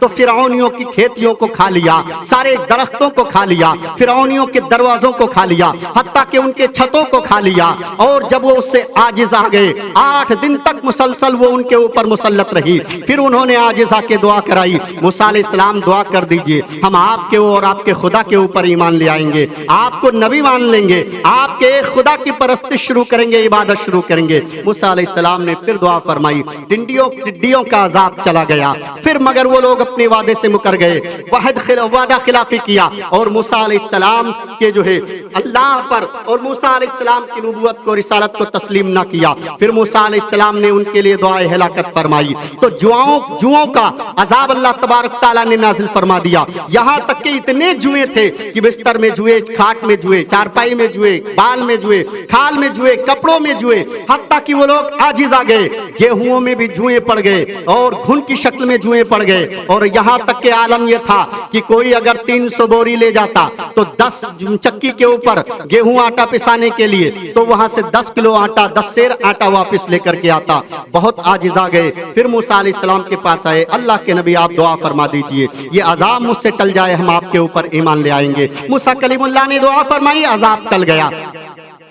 تو فرعونیوں کی کھیتیوں کو کھا لیا، سارے درختوں کو کھا لیا، فرعونیوں کے دروازوں کو کھا لیا، حتیٰ کہ ان کے چھتوں کو کھا لیا۔ اور جب وہ اس سے عاجز آ گئے، 8 دن تک مسلسل وہ ان کے اوپر مسلط رہی۔ پھر انہوں نے عاجز آ کے دعا کرائی، موسیٰ علیہ السلام دعا کر دیجئے، ہم آپ کے اور آپ کے خدا کے اوپر ایمان لے آئیں گے، آپ کو نبی مان لیں گے، آپ کے ایک خدا کی پرستش شروع کریں گے، عبادت شروع کریں گے۔ موسیٰ علیہ السلام نے پھر دعا فرمائی، ٹڈیوں کا عذاب چلا گیا۔ پھر مگر وہ لوگ اپنے وعدے سے مکر گئے، وعدہ خلافی کیا، اور موسیٰ علیہ السلام کے جو ہے اللہ پر اور موسیٰ علیہ السلام کی نبوت کو، رسالت کو تسلیم نہ کیا۔ پھر موسیٰ علیہ السلام نے ان کے لیے دعائے ہلاکت فرمائی۔ تو جوؤں کا عذاب اللہ تبارک تعالیٰ نے نازل فرما دیا، یہاں تک کہ اتنے جوئے تھے کہ بستر میں جوئے، کھاٹ میں جوئے، چارپائی میں جوئے، بال میں جوئے، کھال میں جوئے، کپڑوں میں جوئے، حتیٰ کہ وہ لوگ عاجز آ گئے، گیہوں میں بھی جوئے پڑ گئے اور گھن کی شکل میں جوئے پڑ گئے۔ اور یہاں تک کہ عالم یہ تھا کہ کوئی اگر 300 بوری لے جاتا تو 10 چکی کے اوپر گیہوں آٹا پسانے کے لیے، تو وہاں سے 10 کلو آٹا، 10 سیر آٹا واپس لے کر کے آتا۔ بہت عاجز آ گئے۔ پھر موسیٰ علیہ السلام کے پاس آئے، اللہ کے نبی آپ دعا فرما دیجئے، یہ عذاب مجھ سے ٹل جائے، ہم آپ کے اوپر ایمان لے آئیں گے۔ موسیٰ کلیم اللہ نے دعا فرمائی، عذاب ٹل گیا۔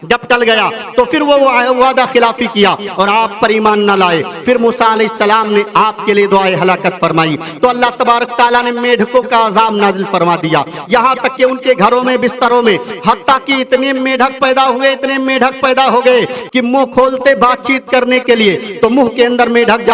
جب ٹل گیا تو پھر وہ وعدہ خلافی کیا اور آپ پر ایمان نہ لائے۔ پھر موسیٰ علیہ السلام نے آپ کے لیے دعائے ہلاکت فرمائی، تو اللہ تبارک تعالیٰ نے میڈھکوں کا عذاب نازل فرما دیا، یہاں تک کہ ان کے گھروں میں، بستروں میں، حتیٰ کہ اتنے میڈھک پیدا ہو گئے کہ منہ کھولتے بات چیت کرنے کے لیے تو منہ کے اندر میڈھک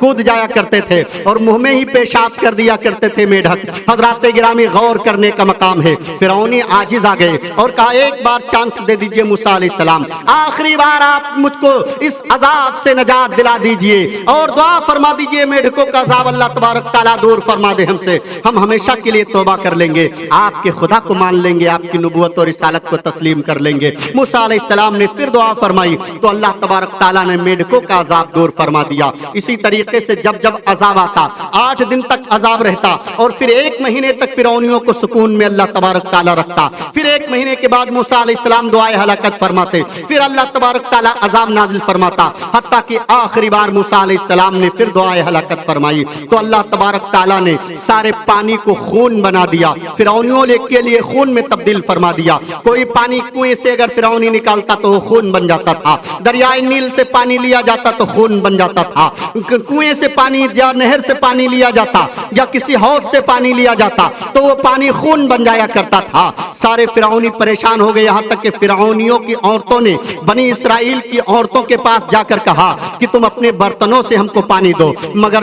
کود جایا کرتے تھے اور منہ میں ہی پیشاب کر دیا کرتے تھے میڈھک۔ حضرات گرامی، غور کرنے کا مقام ہے۔ فرعونی عاجز آ گئے اور کہا ایک بار چانس دے دیجئے موسیٰ علیہ السلام، آخری بار آپ مجھ کو اس عذاب سے نجات دلا دیجئے اور دعا فرما دیجئے میڈھکوں کا عذاب اللہ تبارک تعالیٰ دور فرما دے ہم سے، ہم ہمیشہ کے لیے توبہ کر لیں گے، آپ کے خدا کو مان لیں گے، آپ کی نبوت اور رسالت کو تسلیم کر لیں گے۔ موسیٰ علیہ السلام نے پھر دعا فرمائی تو اللہ تبارک تعالیٰ نے میڈھکوں کا عذاب دور فرما دیا۔ اسی طریقے سے جب عذاب آتا، 8 دن تک عذاب رہتا اور پھر 1 مہینے تک فرعونیوں کو سکون میں اللہ تبارک تعالیٰ رکھتا۔ پھر 1 مہینے کے بعد موسیٰ علیہ السلام دعائے ہلاکت فرماتے، پھر اللہ تبارک تعالیٰ عذاب نازل فرماتا، حتیٰ کہ آخری بار موسیٰ علیہ السلام نے پھر دعائے ہلاکت فرمائی تو اللہ تبارک تعالیٰ نے سارے پانی کو خون بنا دیا، فرعونیوں کے لیے خون میں تبدیل فرما دیا۔ کوئی پانی کنویں سے اگر فرعونی نکالتا تو وہ خون بن جاتا تھا، دریائے نیل سے پانی لیا جاتا تو خون بن جاتا تھا، کنویں سے پانی یا نہر سے پانی لیا جاتا یا کسی حوض سے پانی لیا جاتا تو وہ پانی خون بن جایا کرتا تھا۔ سارے فرعونی پریشان ہو گئے، یہاں تک کہ فرعونیوں کی عورتوں نے بنی اسرائیل کی عورتوں کے پاس جا کر کہا کہ تم اپنے برتنوں سے ہم کو پانی دو، مگر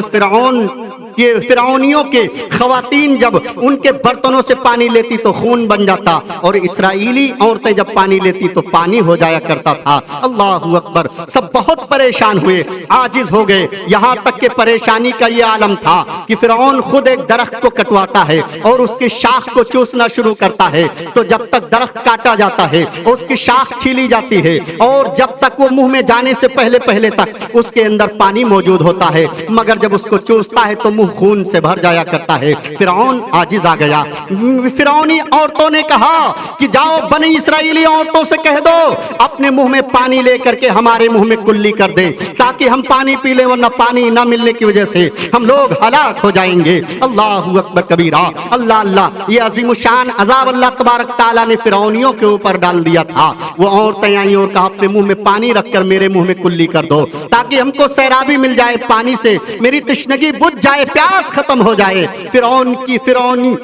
فرعونیوں کے خواتین جب ان کے برتنوں سے پانی لیتی تو خون بن جاتا اور اسرائیلی عورتیں جب پانی لیتی تو پانی ہو جایا کرتا تھا۔ اللہ اکبر، سب بہت پریشان ہوئے، عاجز ہو گئے، یہاں تک کہ پریشانی کا یہ عالم تھا کہ فرعون خود ایک درخت کو کٹواتا ہے اور اس کی شاخ کو چوسنا شروع کرتا ہے، تو جب تک درخت کاٹا جاتا ہے اس کی شاخ چھیلی جاتی ہے اور جب تک وہ منہ میں جانے سے پہلے تک اس کے اندر پانی موجود ہوتا ہے، مگر جب اس کو چوستا ہے تو منہ خون سے بھر جایا کرتا ہے۔ فرعون عاجز آ گیا۔ فرعونی عورتوں نے کہا کہ جاؤ بنی اسرائیلی عورتوں سے کہہ دو اپنے منہ میں پانی لے کر کے ہمارے منہ میں کلی کر دیں تاکہ ہم پانی پی لیں، ورنہ پانی نہ ملنے کی وجہ سے ہم لوگ ہلاک ہو جائیں گے۔ اللہ اکبر کبیرہ، اللہ اللہ، یہ عظیم الشان عذاب اللہ تبارک تعالیٰ نے فرعونیوں کے اوپر ڈال دیا تھا۔ وہ عورتیں آئیں اور کہا اپنے منہ میں پانی رکھ کر میرے منہ میں کلی کر دو تاکہ ہم کو سیرابی مل جائے، پانی سے میری تشنگی بجھ جائے، پیاس ختم ہو جائے۔ فرعونی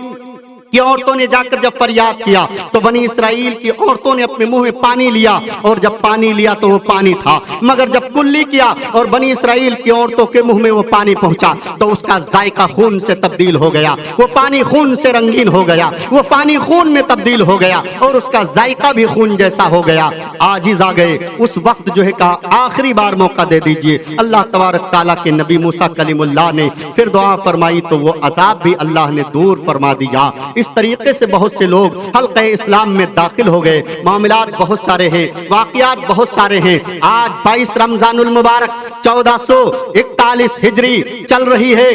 کی عورتوں نے جا کر جب فریاد کیا تو بنی اسرائیل کی عورتوں نے اپنے منہ میں پانی لیا اور جب پانی لیا تو وہ پانی تھا، مگر جب کلی کیا اور بنی اسرائیل کی عورتوں کے منہ میں وہ پانی پہنچا تو اس کا ذائقہ خون سے تبدیل ہو گیا، وہ پانی خون سے رنگین ہو گیا، وہ پانی خون میں تبدیل ہو گیا اور اس کا ذائقہ بھی خون جیسا ہو گیا۔ عاجز آ گئے، اس وقت جو ہے کہا آخری بار موقع دے دیجئے۔ اللہ تبارک تعالیٰ کے نبی موسیٰ کلیم اللہ نے پھر دعا فرمائی تو وہ عذاب بھی اللہ نے دور فرما دیا۔ اس طریقے سے بہت سے لوگ حلقہ اسلام میں داخل ہو گئے. معاملات بہت سارے ہیں، واقعات بہت سارے ہیں. آج 22 رمضان المبارک 1441 ہجری چل رہی ہے،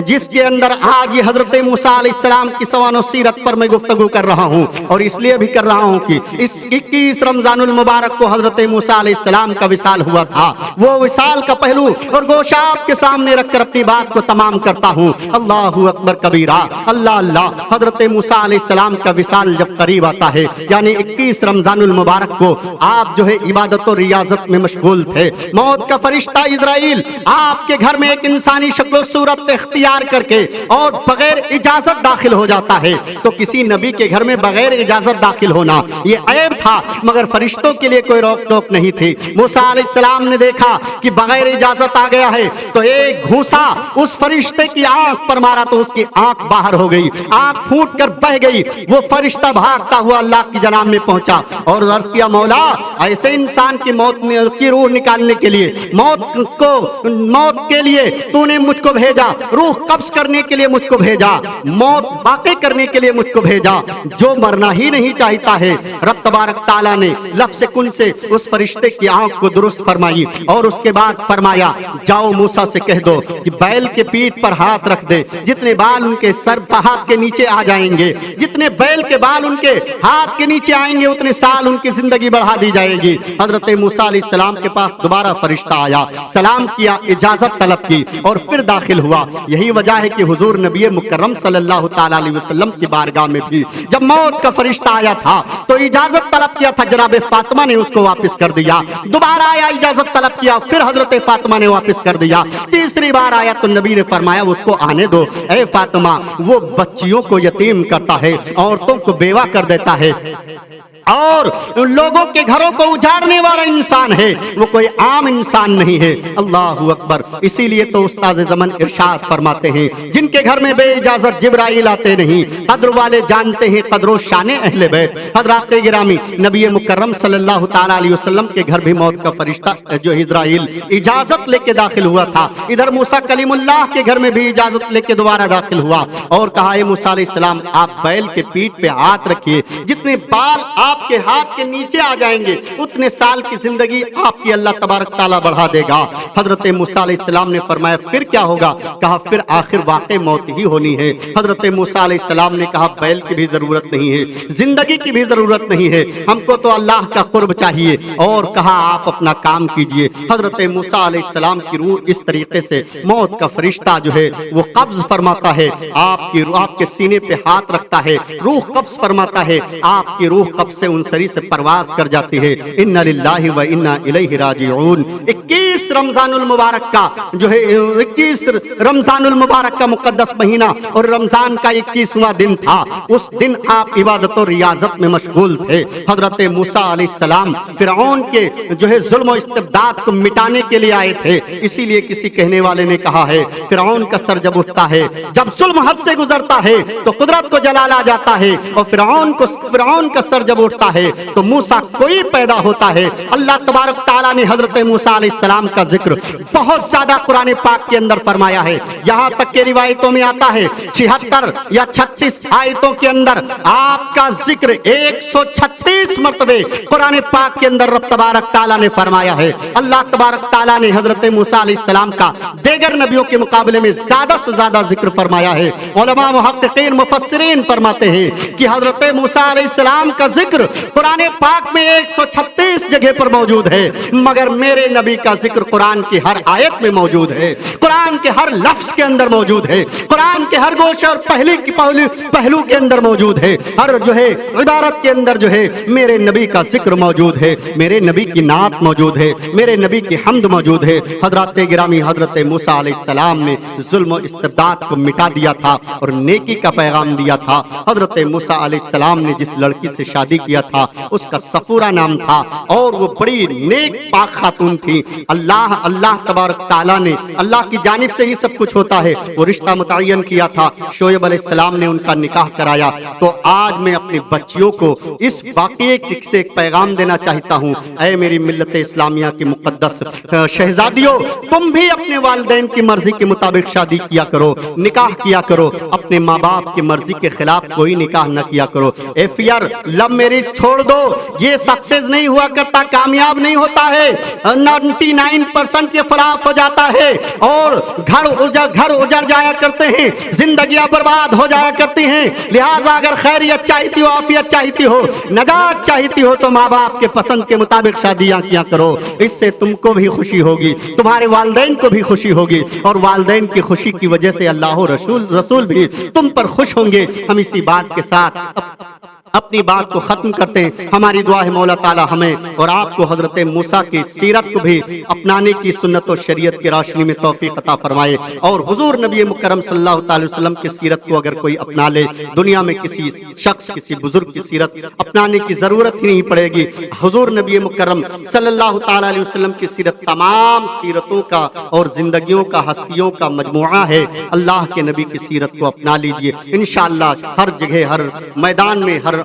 جس کے اندر آج یہ حضرت موسیٰ علیہ السلام کی سوانح سیرت پر میں گفتگو کر رہا ہوں، اور اس لیے بھی کر رہا ہوں کہ اس 21 رمضان المبارک کو حضرت موسیٰ علیہ السلام کا وصال ہوا تھا. وہ وصال کا پہلو اور گوشہ آپ کے سامنے رکھ کر اپنی بات کو تمام کرتا ہوں. اللہ اکبر کبیرہ، اللہ اللہ. حضرت موسیٰ علیہ السلام کا وصال جب قریب آتا ہے، یعنی 21 رمضان المبارک کو آپ جو ہے عبادت و ریاضت میں مشغول تھے. موت کا فرشتہ اسرائیل آپ کے گھر میں ایک انسانی شکل و صورت اختیار کر کے اور بغیر اجازت داخل ہو جاتا ہے. تو کسی نبی کے گھر میں بغیر اجازت داخل ہونا یہ عیب تھا، مگر فرشتوں کے لیے کوئی روک ٹوک نہیں تھی. موسیٰ علیہ السلام نے دیکھا کہ بغیر اجازت آ گیا ہے، تو ایک گھوسا اس فرشتے کی آنکھ پر مارا تو اس کی آنکھ باہر ہو گئی، آنکھ پھوٹ کر بہ گئی. وہ فرشتہ بھاگتا ہوا اللہ کی جناب میں پہنچا اور عرض کیا، مولا ایسے انسان کی موت کی روح نکالنے کے لیے، موت کے لیے تو نے مجھ کو بھیجا، روح قبض کرنے کے لیے مجھ کو بھیجا، موت باقی کرنے کے لیے مجھ کو بھیجا، جو مرنا ہی نہیں چاہتا ہے. رب تبارک تعالیٰ نے لفظ کن سے اس فرشتے کی آنکھ کو درست فرمائی اور اس کے بعد فرمایا، جاؤ موسیٰ سے کہہ دو کہ بیل کے پیٹھ پر ہاتھ رکھ دے، جتنے بال ان کے سر ہاتھ کے نیچے آ جائیں گے، جتنے بیل کے بال ان کے ہاتھ کے نیچے آئیں گے، اتنے سال ان کی زندگی بڑھا دی جائے گی. حضرت موسیٰ علیہ السلام کے پاس دوبارہ فرشتہ آیا، سلام کیا، اجازت طلب کی اور پھر داخل ہوا. یہی وجہ ہے کہ حضور نبی مکرم صلی اللہ تعالی علیہ وسلم کی بارگاہ میں بھی جب موت کا فرشتہ آیا تھا تو اجازت طلب کیا تھا، جناب فاطمہ نے اس کو واپس کر دیا. دوبارہ آیا، اجازت طلب کیا، پھر حضرت فاطمہ نے واپس کر دیا. تیسری بار آیا تو نبی نے فرمایا اس کو آنے دو. اے فاطمہ، وہ بچیوں کو یتیم کرتا ہے، عورتوں کو بیوہ کر دیتا ہے اور لوگوں کے گھروں کو اجاڑنے والا انسان ہے، وہ کوئی عام انسان نہیں ہے. اللہ اکبر. اسی لیے تو استاد زمن ارشاد فرماتے ہیں، جن کے گھر میں بے اجازت جبرائیل آتے نہیں، قدر والے جانتے ہیں قدر و شان اہل بیت. حضرات گرامی، نبی مکرم صلی اللہ تعالی علیہ وسلم کے گھر بھی موت کا فرشتہ جو اسرائیل اجازت لے کے داخل ہوا تھا. ادھر موسیٰ کلیم اللہ کے گھر میں بھی اجازت لے کے دوبارہ داخل ہوا اور کہا، اے موسیٰ علیہ السلام، آپ بیل کے پیٹھ پہ ہاتھ رکھیے، جتنے بال آپ کے ہاتھ کے نیچے آ جائیں گے اتنے سال کی زندگی آپ کی اللہ تبارک تعالیٰ بڑھا دے گا. حضرت موسیٰ علیہ السلام نے فرمایا پھر کیا ہوگا؟ کہا پھر آخر واقع موت ہی ہونی ہے. حضرت موسیٰ علیہ السلام نے کہا بیل کی بھی ضرورت نہیں ہے، زندگی کی بھی ضرورت نہیں ہے، ہم کو تو اللہ کا قرب چاہیے. اور کہا آپ اپنا کام کیجئے. حضرت موسیٰ علیہ السلام کی روح اس طریقے سے موت کا فرشتہ جو ہے وہ قبض فرماتا ہے، آپ کی روح آپ کے سینے پہ ہاتھ رکھتا ہے، روح قبض فرماتا ہے، آپ کی روح قبض سے انصری سے پرواز کر جاتی ہے. انا للہ و انا الیہ راجعون. 21 رمضان المبارک کا جو ہے 21 رمضان المبارک کا مقدس مہینہ اور رمضان کا 21واں دن تھا. اس دن آپ عبادت و ریاضت میں مشغول تھے. حضرت موسیٰ علیہ السلام فرعون کے جو ہے ظلم و استبداد کو مٹانے کے لیے آئے تھے. اسی لیے کسی کہنے والے نے کہا ہے، فرعون کا سر جب اٹھتا ہے، جب ظلم حد سے گزرتا ہے تو قدرت کو جلال آ جاتا ہے، اور فرعون کا سر جب اٹھتا ہے تو موسیٰ کوئی پیدا ہوتا ہے. اللہ تبارک تعالیٰ نے حضرت موسیٰ علیہ السلام کا ذکر بہت زیادہ قرآن پاک کے اندر فرمایا ہے. یہاں تک کہ روایتوں میں آتا ہے 76 یا 36 آیتوں کے اندر آپ کا ذکر 136 مرتبے قرآن پاک کے اندر رب تبارک تعالیٰ نے فرمایا ہے. اللہ تبارک تعالیٰ نے حضرت موسیٰ علیہ السلام کا دیگر نبیوں کے مقابلے میں زیادہ سے زیادہ ذکر فرمایا ہے. علماء محققین مفسرین فرماتے ہیں کہ حضرت موسیٰ علیہ السلام کا ذکر قرآن پاک میں 136 جگہ پر موجود ہے، مگر میرے نبی کا ذکر قرآن کی ہر آیت میں موجود ہے، قرآن کے ہر لفظ کے اندر موجود ہے، قرآن کے ہر گوشے اور پہلو کے اندر موجود ہے. ہر جو ہے عبارت کے اندر جو ہے میرے نبی کا ذکر موجود ہے، میرے نبی کی نعت موجود ہے، میرے نبی کی حمد موجود ہے. حضرات گرامی، حضرت موسیٰ علیہ السلام نے ظلم و استبداد کو مٹا دیا تھا اور نیکی کا پیغام دیا تھا. حضرت موسیٰ علیہ السلام نے جس لڑکی سے شادی کیا تھا اس کا صفورہ نام تھا اور وہ بڑی نیک پاک خاتون تھی. اللہ تبارک تعالیٰ نے اللہ کی جانب سے ہی سب کچھ ہوتا ہے، وہ رشتہ متعین کیا کیا تھا، شعیب علیہ السلام نے ان کا نکاح کرایا۔ تو آج میں اپنی بچیوں کو اس واقعے سے ایک پیغام دینا چاہتا ہوں، اے میری ملت اسلامیہ کی مقدس شہزادیوں، تم بھی اپنے والدین کی مرضی کے مطابق شادی کیا کرو، نکاح کیا کرو، اپنے ماں باپ کی مرضی کے خلاف کوئی نکاح نہ کیا کرو۔ افیئر، لو میرج چھوڑ دو، یہ سکسیس نہیں ہوا کرتا، کامیاب نہیں ہوتا ہے، 99% یہ فلاپ ہو جاتا ہے، اور گھر اجڑ جایا کرتے ہیں، زندگیاں برباد ہو جایا کرتی ہیں۔ لہٰذا اگر خیریت چاہتی ہو، عافیت چاہتی ہو، نجات چاہتی ہو، تو ماں باپ کے پسند کے مطابق شادیاں کیا کرو، اس سے تم کو بھی خوشی ہوگی، تمہارے والدین کو بھی خوشی ہوگی، اور والدین کی خوشی کی وجہ سے اللہ و رسول بھی تم پر خوش ہوں گے۔ ہم اسی بات کے ساتھ اپنی بات کو ختم کرتے ہیں۔ ہماری دعا ہے مولا تعالی ہمیں اور آپ کو حضرت موسیٰ کی سیرت کو بھی اپنانے کی سنت و شریعت کی روشنی میں توفیق عطا فرمائے، اور حضور نبی مکرم صلی اللہ تعالی وسلم کی سیرت کو اگر کوئی اپنا لے، دنیا میں کسی شخص، کسی بزرگ کی سیرت اپنانے کی ضرورت ہی نہیں پڑے گی۔ حضور نبی مکرم صلی اللہ تعالی علیہ وسلم کی سیرت تمام سیرتوں کا اور زندگیوں کا، ہستیوں کا مجموعہ ہے۔ اللہ کے نبی کی سیرت کو اپنا لیجئے، انشاءاللہ ہر جگہ، ہر میدان میں، ہر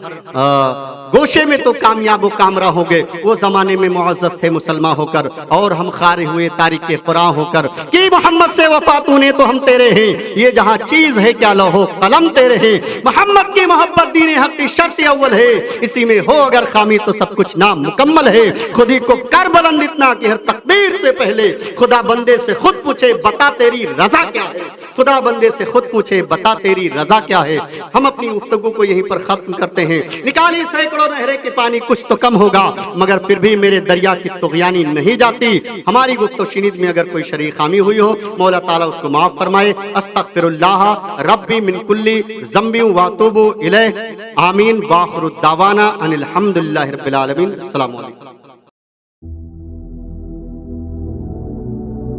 گوشے میں تو کامیاب و کامرا ہوں گے۔ وہ زمانے میں معزز تھے مسلمان ہو کر، اور ہم خارے ہوئے تاریخ قرآن ہو کر کہ محمد سے وفات نے تو ہم تیرے ہیں، یہ جہاں چیز ہے کیا لوح قلم تیرے ہیں۔ محمد کی محبت دین حق کی شرط اول ہے، اسی میں ہو اگر خامی تو سب کچھ نامکمل ہے۔ خودی کو کر بلند اتنا کہ ہر تقدیر سے پہلے خدا بندے سے خود پوچھے بتا تیری رضا کیا ہے، خدا بندے سے خود پوچھے بتا تیری رضا کیا ہے۔ ہم اپنی گفتگو کو یہیں پر ختم کرتے ہیں۔ نکالی سینکڑوں نہریں کے پانی کچھ تو کم ہوگا، مگر پھر بھی میرے دریا کی طغیانی نہیں جاتی۔ ہماری گفت و شنید میں اگر کوئی شرعی خامی ہوئی ہو، مولا تعالیٰ اس کو معاف فرمائے۔ استغفر اللہ ربی من کلی ذنب واتوب الیہ، آمین۔ واخر الدعوانا ان الحمد للہ رب العالمین۔ السلام علیکم۔